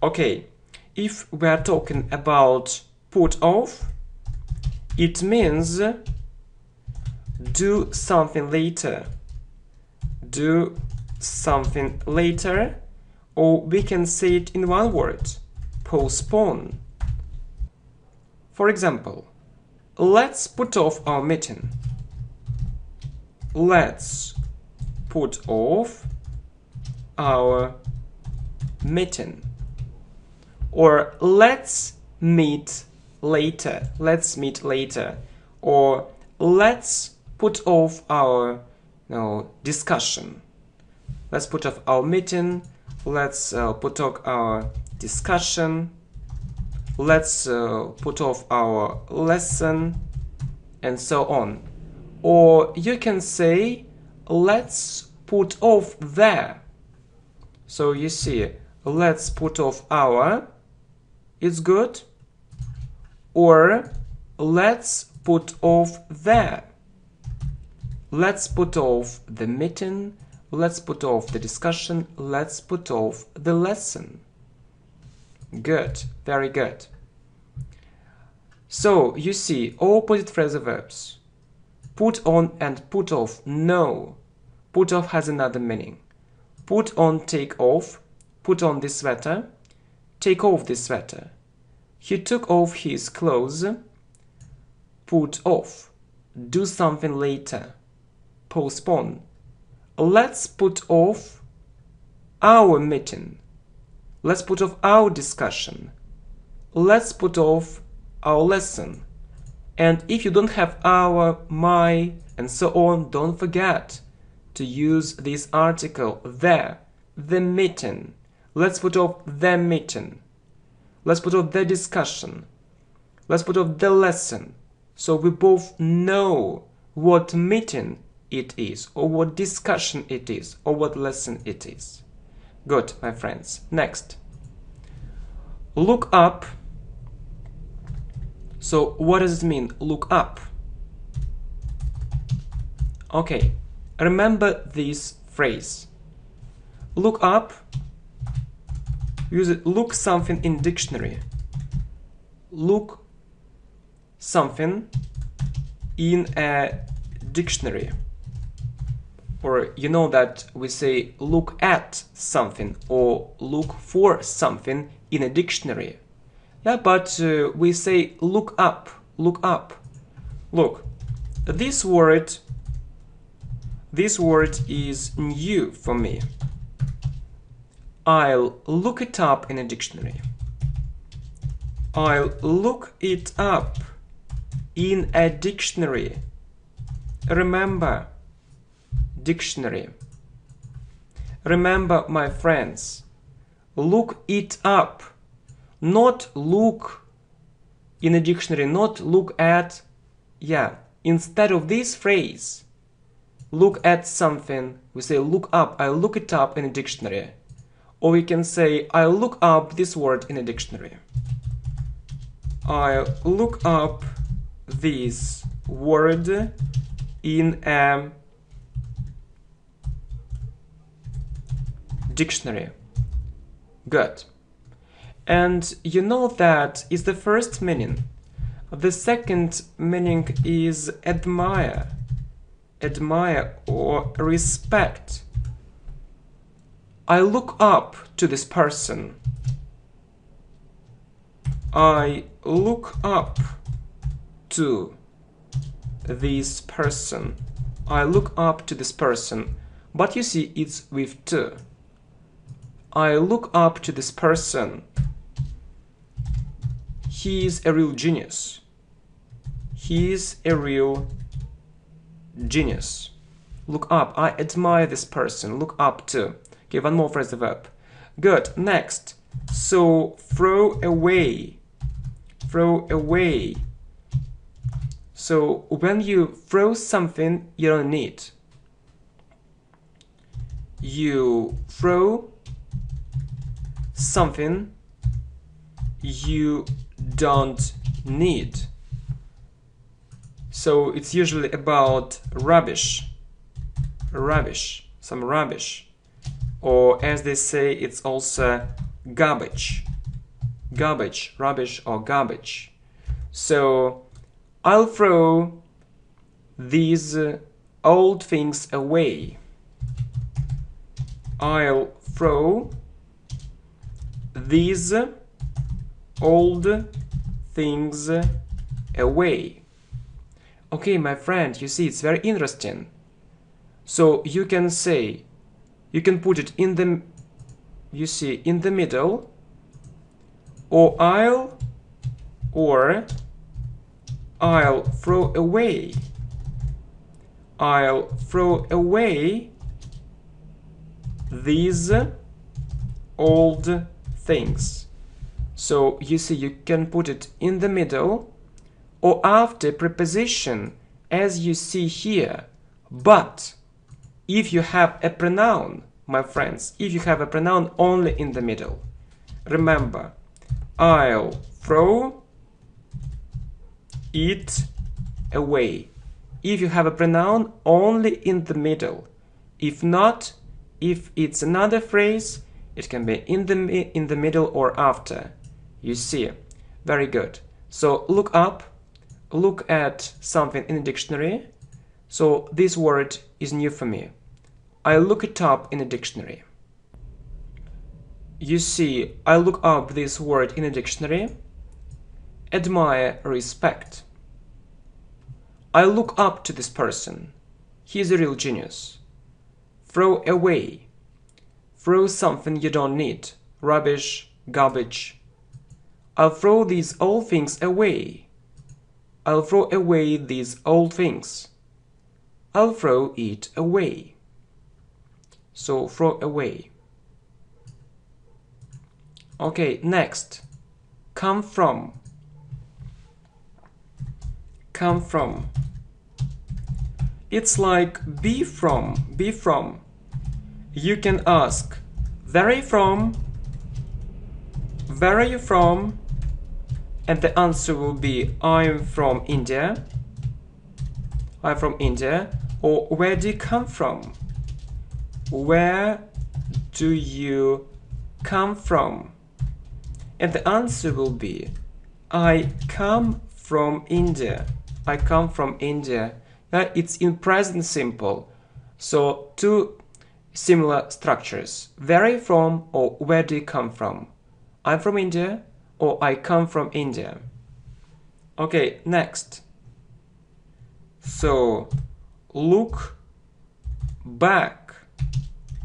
Speaker 1: Okay, if we are talking about put off, it means do something later. Do something later, or we can say it in one word, postpone. For example, let's put off our meeting. Let's put off our meeting. Or let's meet later. Let's meet later. Or let's put off our discussion. Let's put off our meeting. Let's put off our discussion. Let's put off our lesson, and so on. Or you can say, let's put off there. So you see, let's put off our, it's good. Or let's put off there. Let's put off the meeting. Let's put off the discussion. Let's put off the lesson. Good, very good. So you see, opposite phrasal verbs. Put on and put off, no. Put off has another meaning. Put on, take off. Put on this sweater. Take off this sweater. He took off his clothes. Put off. Do something later. Postpone. Let's put off our meeting. Let's put off our discussion. Let's put off our lesson. And if you don't have our, my, and so on, don't forget to use this article there. The meeting. Let's put off the meeting. Let's put off the discussion. Let's put off the lesson. So we both know what meeting it is, or what discussion it is, or what lesson it is. Good, my friends. Next. Look up. So what does it mean, look up? Okay, remember this phrase. Look up. Use it, look something in dictionary. Look something in a dictionary. Or you know that we say look at something or look for something in a dictionary. Yeah, but we say look up, look up. Look, this word is new for me. I'll look it up in a dictionary. I'll look it up in a dictionary. Remember, dictionary. Remember, my friends, look it up. Not look in a dictionary, not look at, yeah. Instead of this phrase, look at something, we say look up, I look it up in a dictionary. Or we can say, I look up this word in a dictionary. I look up this word in a dictionary. Good. And you know that is the first meaning. The second meaning is admire. Admire or respect. I look up to this person. I look up to this person. I look up to this person. But you see, it's with to. I look up to this person. He is a real genius. He is a real genius. Look up. I admire this person. Look up to. Okay, one more phrasal verb. Good. Next. So, throw away. Throw away. So, when you throw something you don't need, you throw something you don't need. So it's usually about rubbish, some rubbish. Or as they say, it's also garbage, rubbish or garbage. So I'll throw these old things away. I'll throw these old things away. Okay, my friend, you see, it's very interesting. So you can say, you can put it in the, you see, in the middle, or I'll throw away. I'll throw away these old things. So you see, you can put it in the middle or after preposition, as you see here. But if you have a pronoun, my friends, if you have a pronoun only in the middle, remember, I'll throw it away. If you have a pronoun only in the middle. If not, if it's another phrase, it can be in the middle or after. You see, very good. So look up, look at something in a dictionary. So this word is new for me. I look it up in a dictionary. You see, I look up this word in a dictionary. Admire, respect. I look up to this person. He's a real genius. Throw away. Throw something you don't need. Rubbish, garbage. I'll throw these old things away. I'll throw away these old things. I'll throw it away. So throw away. Okay, next. Come from. Come from. It's like be from, be from. You can ask, where are you from? Where are you from? And the answer will be, I'm from India. I'm from India. Or where do you come from? Where do you come from? And the answer will be, I come from India. I come from India. It's in present simple. So two similar structures. Where are you from or where do you come from? I'm from India or I come from India. Okay, next. So look back.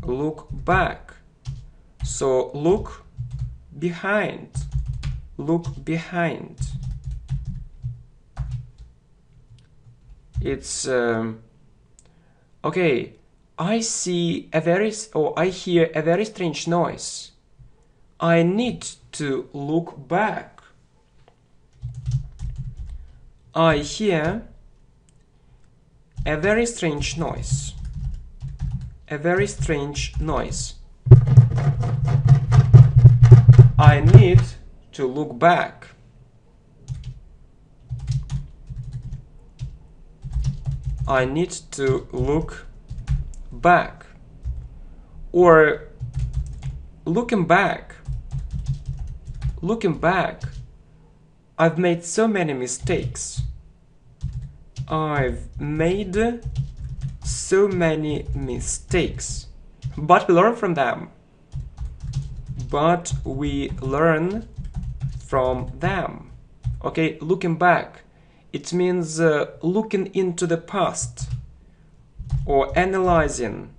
Speaker 1: Look back. So look behind. Look behind. It's okay. I see a very or I hear a very strange noise. I need to look back. I hear a very strange noise. A very strange noise. I need to look back. I need to look back. Or looking back. Looking back. I've made so many mistakes. I've made so many mistakes. But we learn from them. But we learn from them. Okay, looking back. It means looking into the past or analyzing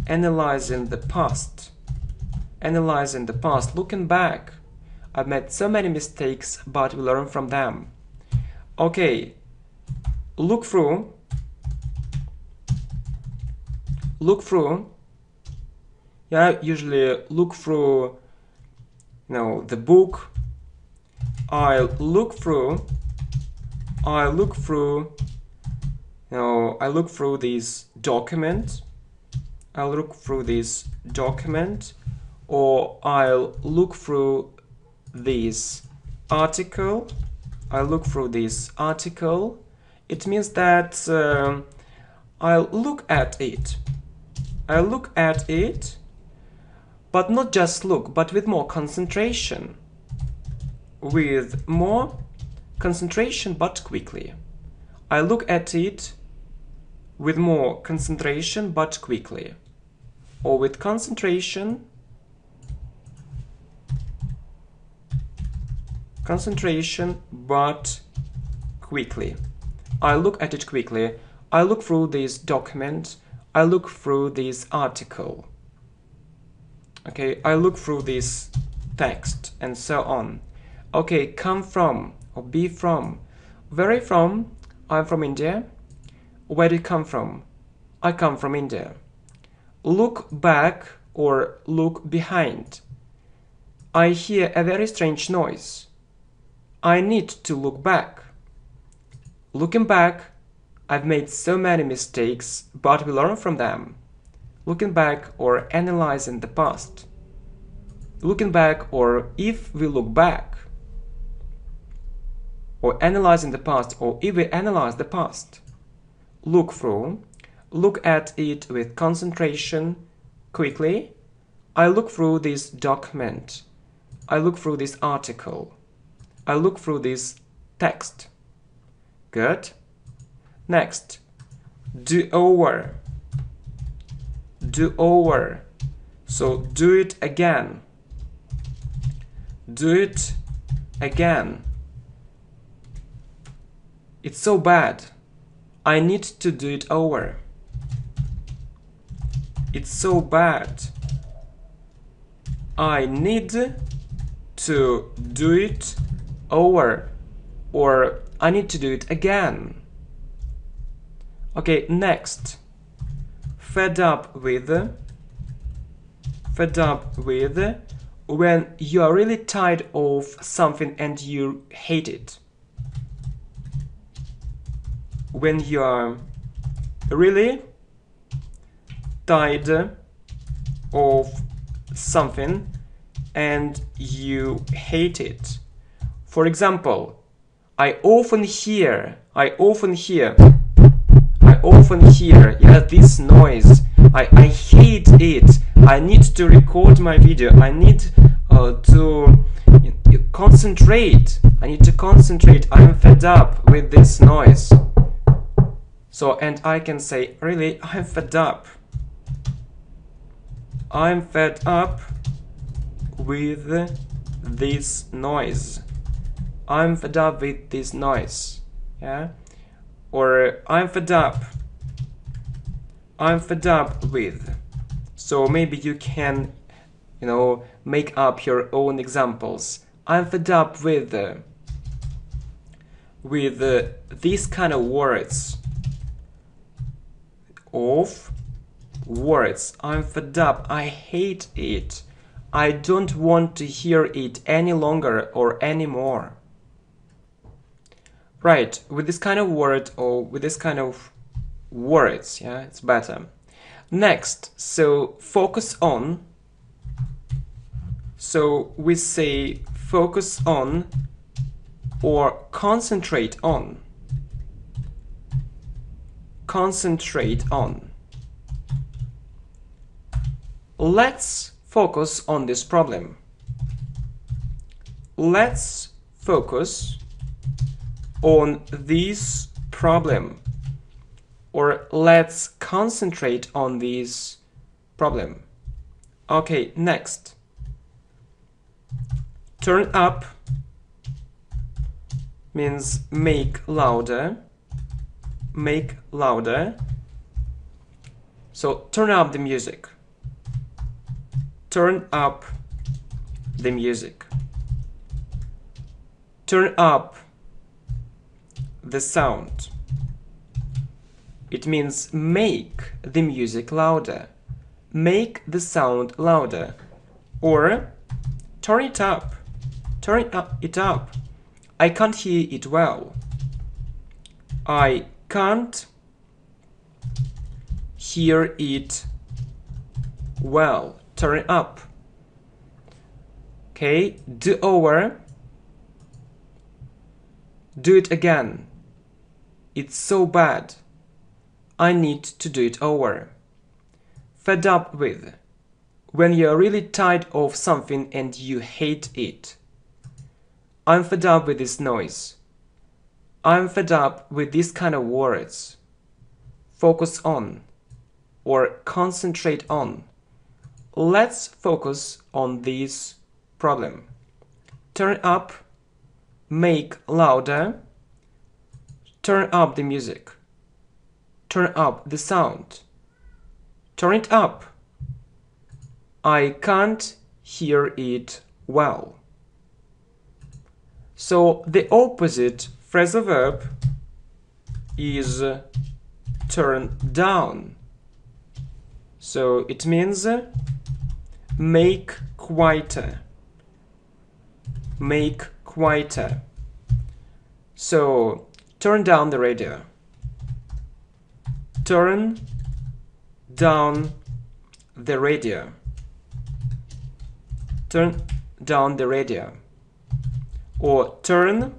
Speaker 1: the past. Analyzing the past, looking back. I've made so many mistakes, but we learn from them. Okay, look through. Look through. Yeah, usually look through, the book. I look through this document. I'll look through this document, or I'll look through this article. I'll look through this article. It means that I'll look at it. I'll look at it, but not just look, but with more concentration. With more concentration, but quickly. I look at it with more concentration, but quickly. Or with concentration, but quickly. I look at it quickly. I look through this document. I look through this article. Okay, I look through this text and so on. Okay, come from or be from. Where are you from? I'm from India. Where do you come from? I come from India. Look back or look behind. I hear a very strange noise. I need to look back. Looking back, I've made so many mistakes, but we learn from them. Looking back or analyzing the past. Looking back or if we look back. Or analyzing the past or if we analyze the past. Look through. Look at it with concentration, quickly. I look through this document. I look through this article. I look through this text. Good. Next, do over. Do over. So do it again. Do it again. It's so bad. I need to do it over. It's so bad. I need to do it over. Or I need to do it again. Okay, next. Fed up with. Fed up with. When you are really tired of something and you hate it. When you are really tired of something and you hate it. For example, I often hear, yeah, this noise. I hate it. I need to record my video. I need to concentrate. I need to concentrate. I'm fed up with this noise. So, and I can say, really, I'm fed up. I'm fed up with this noise. I'm fed up with this noise. Yeah? Or I'm fed up. I'm fed up with. So maybe you can, make up your own examples. I'm fed up with these kind of words. I'm fed up. I hate it. I don't want to hear it any longer or anymore. Right, with this kind of word or with this kind of words, yeah, it's better. Next, so focus on. So we say focus on or concentrate on. Concentrate on. Let's focus on this problem. Let's focus on this problem. Or let's concentrate on this problem. Okay, next. Turn up means make louder. Make louder. So turn up the music. Turn up the music. Turn up the sound. It means make the music louder. Make the sound louder. Or turn it up. Turn it up. I can't hear it well. I can't hear it well. Turn it up. Okay, do over. Do it again. It's so bad. I need to do it over. Fed up with. When you're really tired of something and you hate it. I'm fed up with this noise. I'm fed up with these kind of words. Focus on or concentrate on. Let's focus on this problem. Turn up, make louder, turn up the music, turn up the sound, turn it up. I can't hear it well. So the opposite phrasal verb is turn down. So it means make quieter. Make quieter. So turn down the radio. Turn down the radio. Turn down the radio. Or turn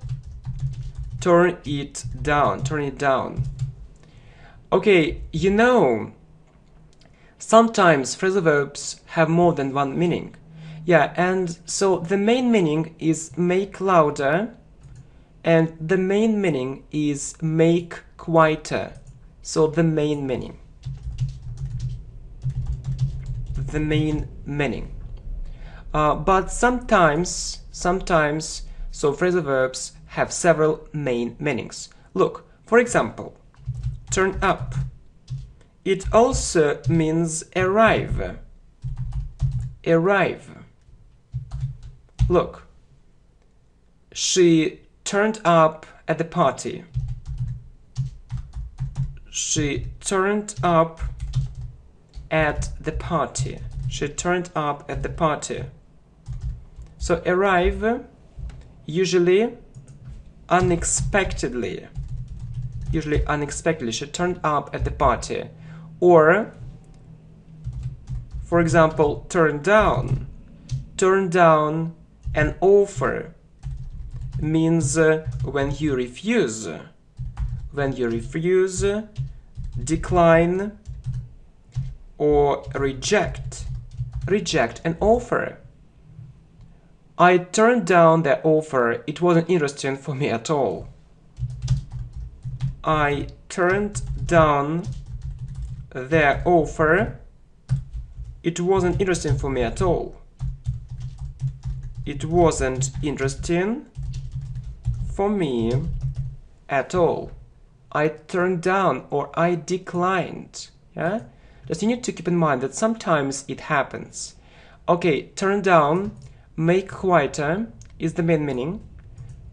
Speaker 1: it down. Turn it down. Okay, you know, sometimes phrasal verbs have more than one meaning. Yeah, and so the main meaning is make louder, and the main meaning is make quieter. So the main meaning. The main meaning. But sometimes, so phrasal verbs have several main meanings. Look, for example, turn up. It also means arrive. Arrive. Look, she turned up at the party. She turned up at the party. She turned up at the party. So arrive, usually unexpectedly. Usually unexpectedly. She turned up at the party. Or, for example, turn down. Turn down an offer means when you refuse. When you refuse, decline, or reject. Reject an offer. I turned down the offer. It wasn't interesting for me at all. I turned down the offer. It wasn't interesting for me at all. It wasn't interesting for me at all. I turned down or I declined. Yeah? Just you need to keep in mind that sometimes it happens. Okay, turn down, make quieter is the main meaning.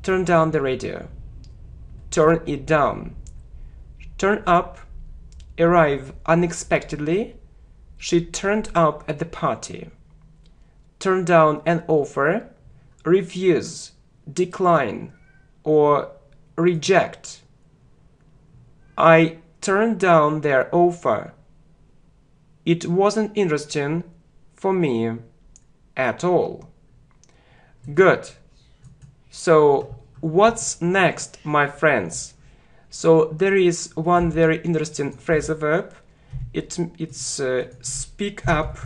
Speaker 1: Turn down the radio. Turn it down. Turn up, arrive unexpectedly. She turned up at the party. Turn down an offer, refuse, decline, or reject. I turned down their offer. It wasn't interesting for me at all. Good. So what's next, my friends? So there is one very interesting phrasal verb. It's speak up.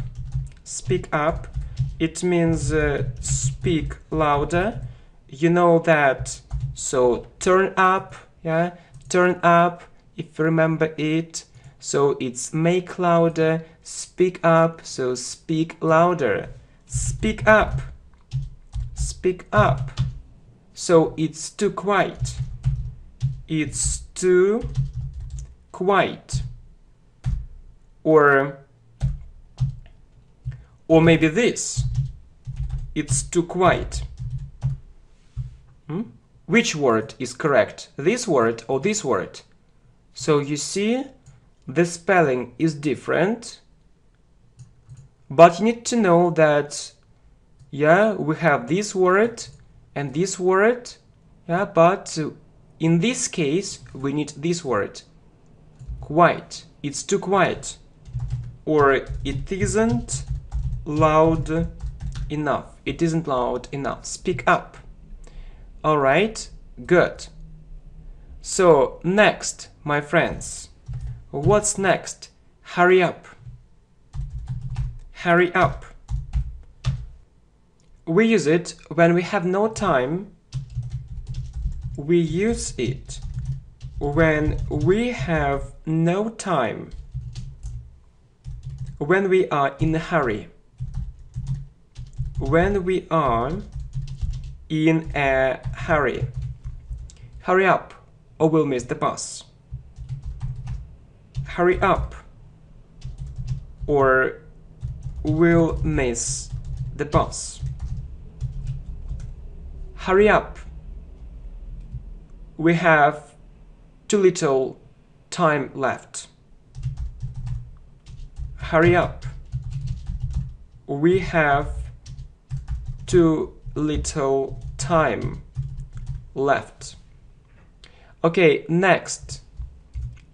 Speaker 1: Speak up. It means speak louder. You know that. So turn up. Yeah, turn up. If you remember it. So it's make louder, speak up, so speak louder. Speak up. Speak up. So it's too quiet. It's too quiet. Or maybe this. It's too quiet. Which word is correct? This word or this word? So you see, the spelling is different, but you need to know that, yeah, we have this word and this word, yeah, but in this case, we need this word, quiet. It's too quiet, or it isn't loud enough. It isn't loud enough. Speak up. All right, good. So, next, my friends. What's next? Hurry up. Hurry up. We use it when we have no time. We use it when we have no time. When we are in a hurry. When we are in a hurry. Hurry up, or we'll miss the bus. Hurry up, or we'll miss the bus. Hurry up. We have too little time left. Hurry up. We have too little time left. Okay, next.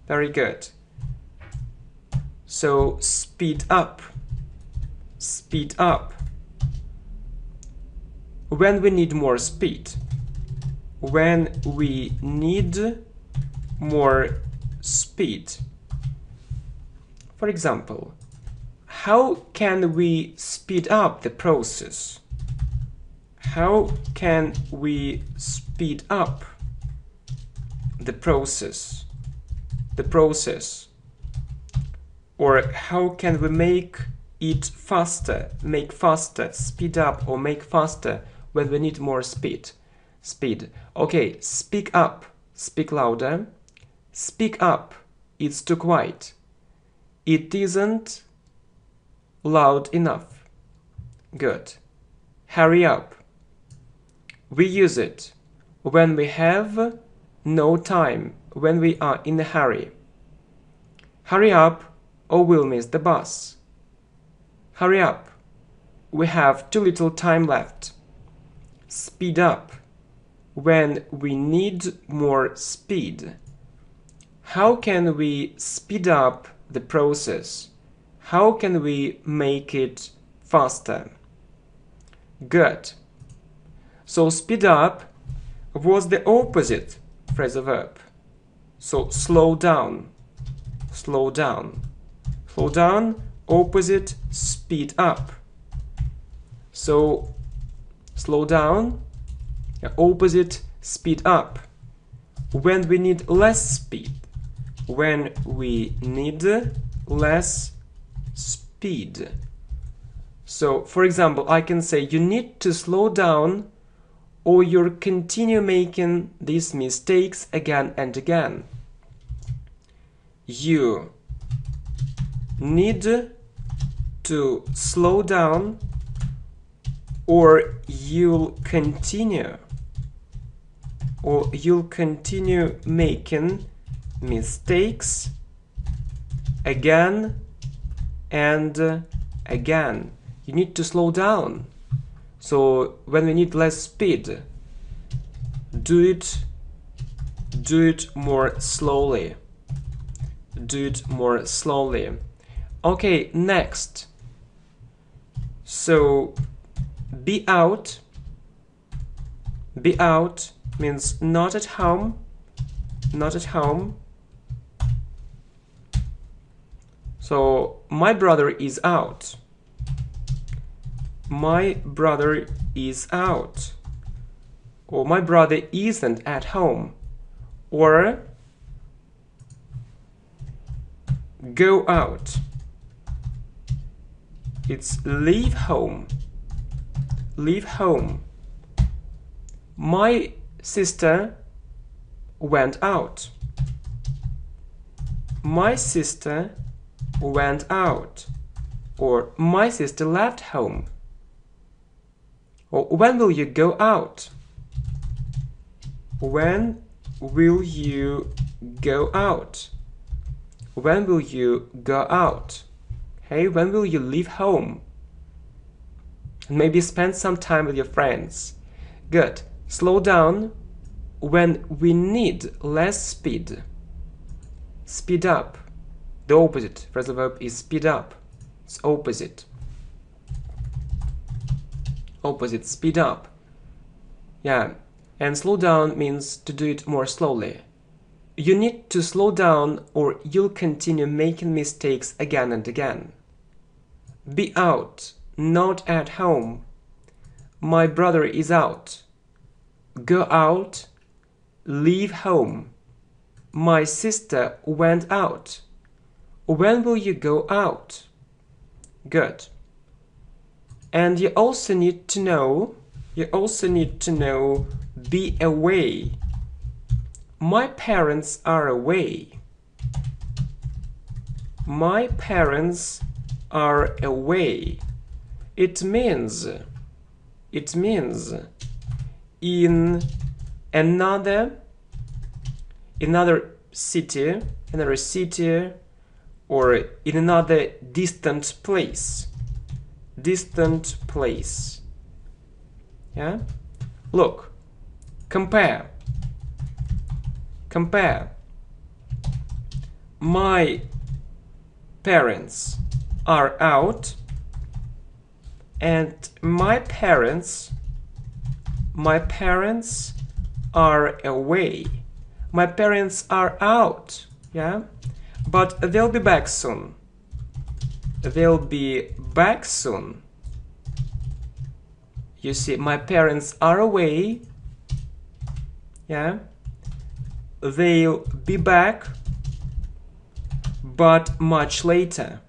Speaker 1: Very good. So, speed up. Speed up. When we need more speed. When we need more speed. For example, how can we speed up the process? How can we speed up the process? The process. Or how can we make it faster? Make faster, speed up or make faster when we need more speed. Speed. Okay, speak up, speak louder. Speak up, it's too quiet. It isn't loud enough. Good. Hurry up. We use it when we have no time, when we are in a hurry. Hurry up or we'll miss the bus. Hurry up. We have too little time left. Speed up. When we need more speed. How can we speed up the process? How can we make it faster? Good. So speed up was the opposite phrasal verb. So slow down. Slow down. Slow down, opposite, speed up. So slow down, opposite, speed up. When we need less speed. When we need less speed. So, for example, I can say you need to slow down or you'll continue making these mistakes again and again. You need to slow down or you'll continue making mistakes again and again. You need to slow down. So when we need less speed, do it more slowly. Do it more slowly. Okay, next. So be out. Be out means not at home. Not at home. So my brother is out. My brother is out. Or my brother isn't at home. Or go out. It's leave home. Leave home. My sister went out. My sister went out. Or my sister left home. Or when will you go out? When will you go out? When will you go out? Hey, when will you leave home? And maybe spend some time with your friends. Good. Slow down when we need less speed. Speed up. The opposite phrasal verb is speed up. It's opposite. Opposite, speed up. Yeah. And slow down means to do it more slowly. You need to slow down or you'll continue making mistakes again and again. Be out, not at home. My brother is out. Go out, leave home. My sister went out. When will you go out? Good. And you also need to know be away. My parents are away. My parents are away. It means in another city, or in another distant place. Yeah? Look, compare. My parents are out and my parents are away. My parents are out, yeah? But they'll be back soon. You see, my parents are away, yeah? They'll be back, but much later,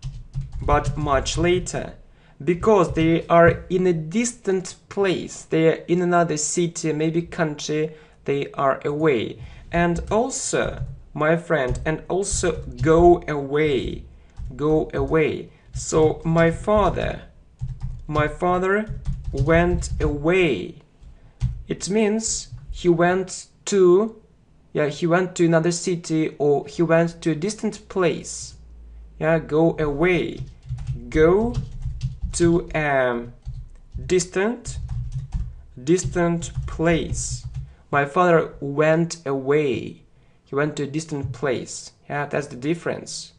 Speaker 1: because they are in a distant place. They are in another city, maybe country. They are away. And also, my friend, and also go away. So my father went away. It means he went to another city, or he went to a distant place. Yeah, go away. Go to a distant place. My father went away. He went to a distant place. Yeah, that's the difference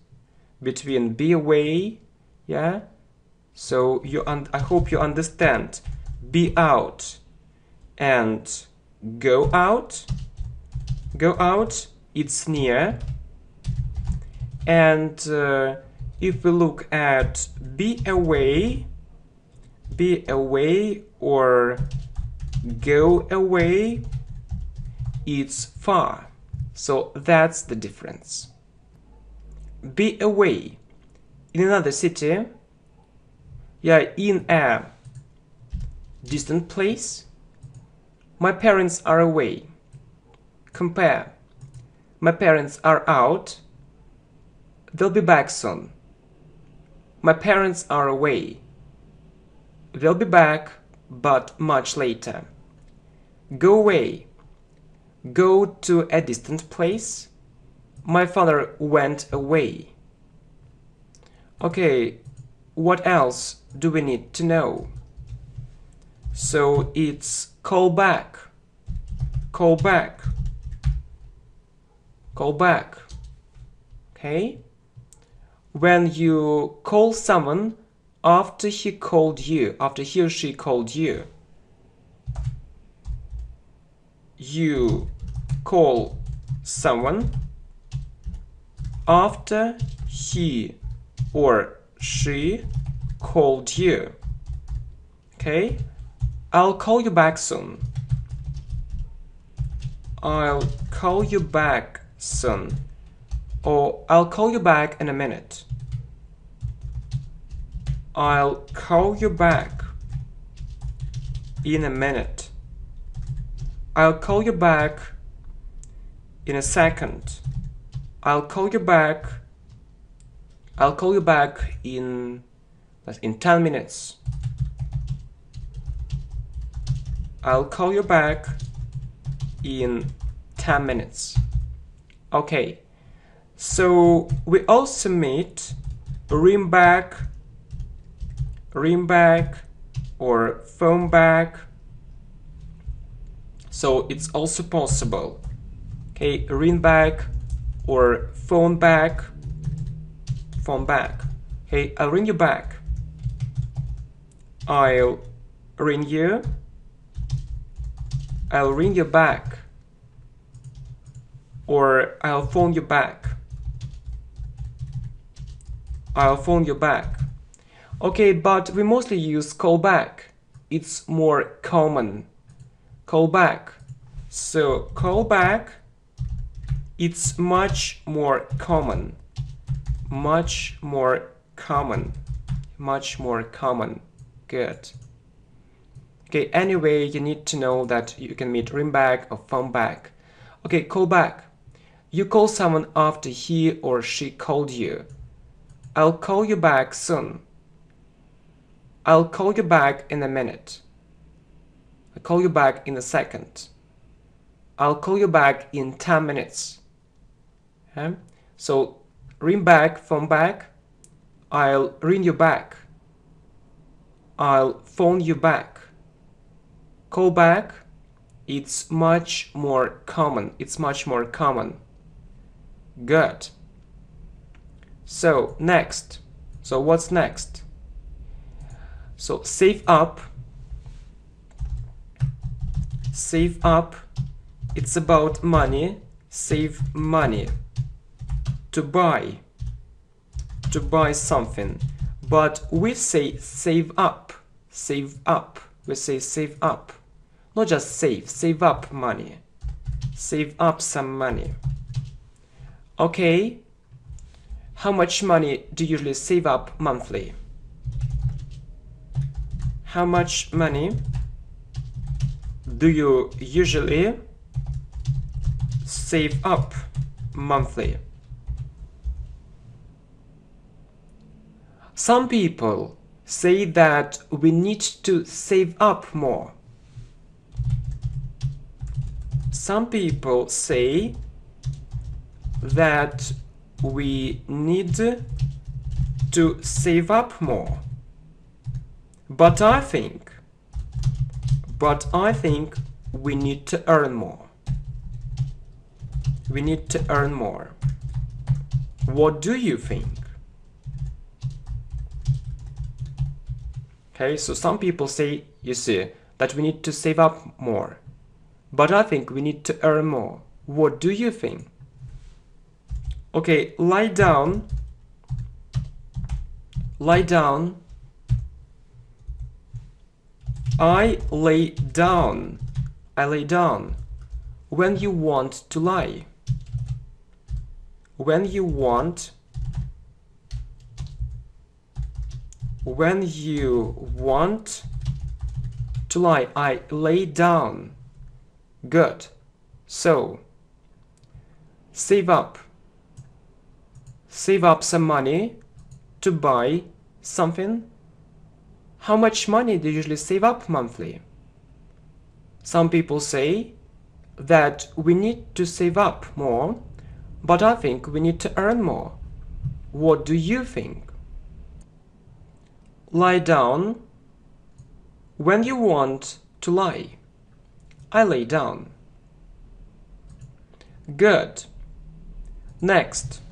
Speaker 1: between be away, yeah. So I hope you understand. Be out and go out. It's near. And if we look at be away or go away, it's far. So that's the difference. Be away in another city, yeah, in a distant place. My parents are away. Compare. My parents are out. They'll be back soon. My parents are away. They'll be back, but much later. Go away. Go to a distant place. My father went away. Okay, what else do we need to know? So it's call back. Okay? When you call someone after he or she called you. You call someone after he or she called you. Okay? I'll call you back soon. I'll call you back soon. Or I'll call you back in a minute. I'll call you back in a minute. I'll call you back in a second. I'll call you back in 10 minutes. I'll call you back in 10 minutes. Okay, so we also meet ring back or phone back. So it's also possible. Okay, ring back or phone back. Hey, I'll ring you back. I'll ring you. I'll ring you back. or I'll phone you back. I'll phone you back. Okay, but we mostly use call back. It's more common. Call back. So call back, it's much more common. Much more common. Much more common. Good. Okay, anyway, you need to know that you can meet ring back or phone back. Okay, call back. You call someone after he or she called you. I'll call you back soon. I'll call you back in a minute. I'll call you back in a second. I'll call you back in 10 minutes. Okay? So, ring back, phone back. I'll ring you back. I'll phone you back. Call back, it's much more common. It's much more common. Good. So, next. So, what's next? So, save up. Save up. It's about money. Save money. To buy. To buy something. But we say save up. Save up. We say save up. Not just save. Save up money. Save up some money. Okay. How much money do you usually save up monthly? How much money do you usually save up monthly? Some people say that we need to save up more. Some people say that we need to save up more. But I think we need to earn more. We need to earn more. What do you think? Okay, so some people say, you see, that we need to save up more. But I think we need to earn more. What do you think? Okay, lie down. Lie down. I lay down. I lay down. When you want to lie. When you want. When you want to lie. I lay down. Good. So, save up. Save up some money to buy something. How much money do you usually save up monthly? Some people say that we need to save up more, but I think we need to earn more. What do you think? Lie down. When you want to lie. I lay down. Good. Next.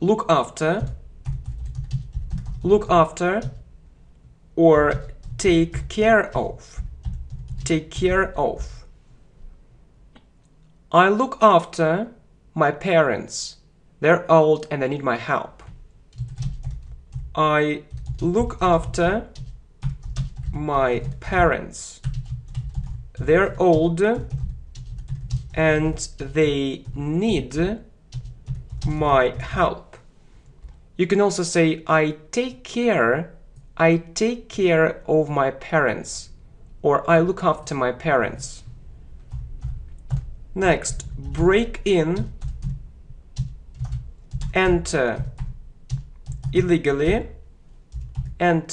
Speaker 1: Look after. Look after or take care of. Take care of. I look after my parents. They're old and they need my help. I look after my parents. They're old and they need my help. You can also say I take care of my parents, or I look after my parents. Next, break in, enter illegally, and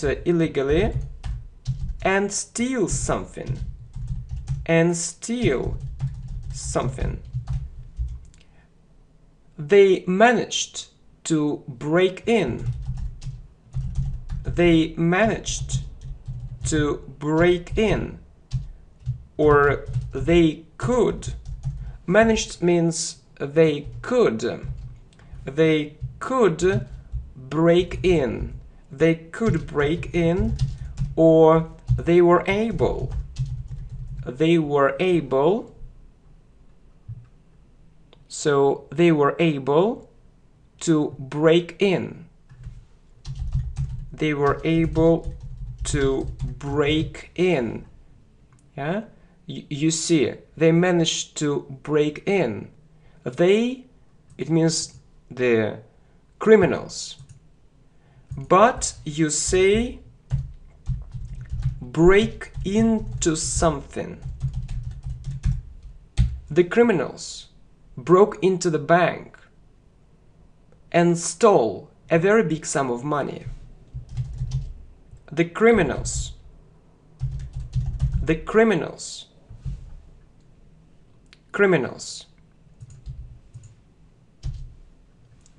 Speaker 1: steal something. They managed to break in. They managed to break in. Or they could. Managed means they could. They could break in. They could break in, or they were able. They were able So they were able to break in. They were able to break in. Yeah? You see, they managed to break in. They, it means the criminals. But you say break into something. The criminals broke into the bank and stole a very big sum of money. The criminals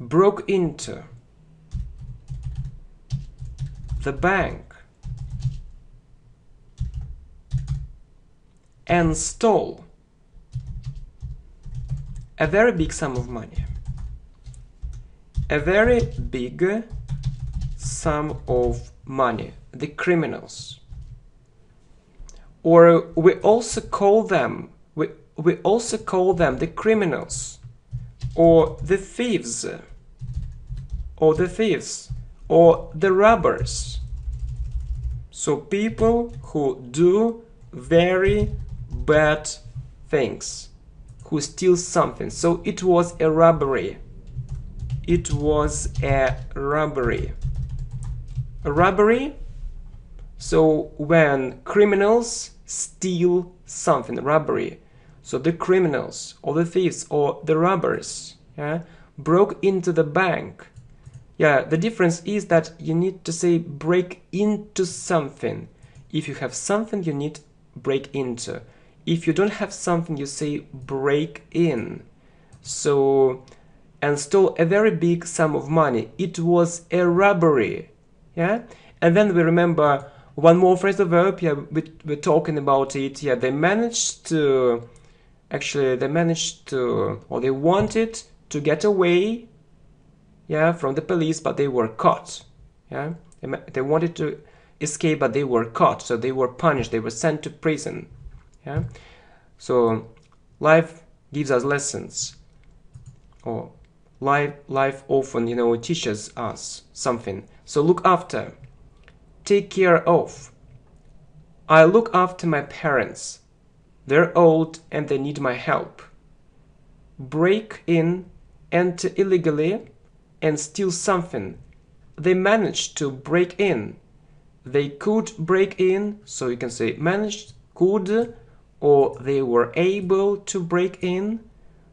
Speaker 1: broke into the bank and stole a very big sum of money. A very big sum of money. The criminals. Or we also call them the criminals, or the thieves, or the robbers. So people who do very bad things, who steal something. So it was a robbery. It was a robbery. A robbery. So when criminals steal something, robbery. So the criminals or the thieves or the robbers, yeah, broke into the bank. Yeah, the difference is that you need to say break into something. If you have something, you need break into. If you don't have something, you say break in. So, and stole a very big sum of money. It was a robbery. Yeah, and then we remember one more phrasal verb. Yeah, we're talking about it. Yeah, they managed to, or they wanted to get away, yeah, from the police, but they were caught. Yeah, they wanted to escape, but they were caught. So they were punished. They were sent to prison. Yeah, so life gives us lessons, or life often, teaches us something. So look after. Take care of. I look after my parents. They're old and they need my help. Break in, enter illegally, and steal something. They managed to break in. They could break in, so you can say managed, could, or they were able to break in,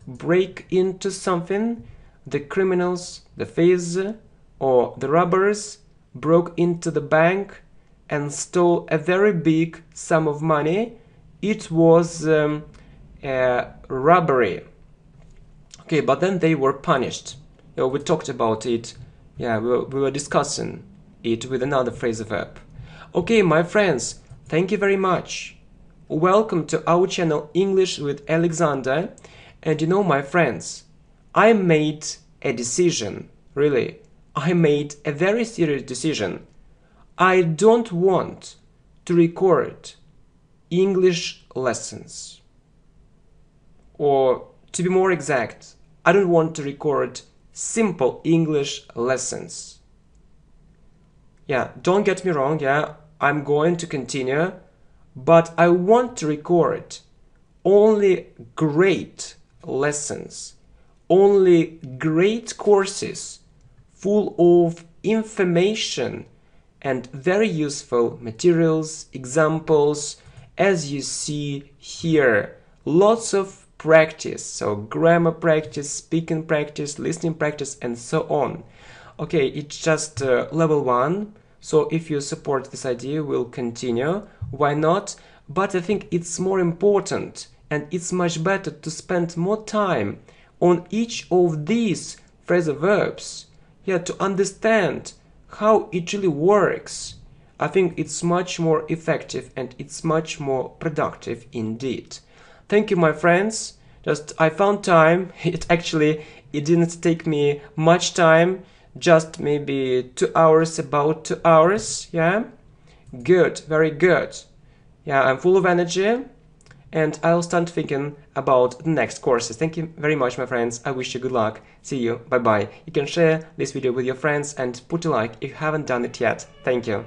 Speaker 1: break into something. The criminals, the thieves, or the robbers broke into the bank and stole a very big sum of money. It was a robbery. Okay, but then they were punished. We talked about it. Yeah, we were discussing it with another phrasal verb. Okay, my friends, thank you very much. Welcome to our channel English with Alexander. And my friends, I made a decision, really. I made a very serious decision. I don't want to record English lessons. Or, to be more exact, I don't want to record simple English lessons. Yeah, don't get me wrong, yeah, I'm going to continue, but I want to record only great lessons, only great courses full of information and very useful materials, examples, as you see here. Lots of practice, so grammar practice, speaking practice, listening practice, and so on. Okay, it's just level 1, so if you support this idea, we'll continue. Why not? But I think it's more important and it's much better to spend more time on each of these phrasal verbs, yeah, to understand how it really works. I think it's much more effective and it's much more productive indeed. Thank you, my friends. Just I found time. It didn't take me much time, just maybe 2 hours, about 2 hours. Yeah, good, very good. Yeah, I'm full of energy and I'll start thinking about the next courses. Thank you very much, my friends. I wish you good luck. See you. Bye bye. You can share this video with your friends and put a like if you haven't done it yet. Thank you.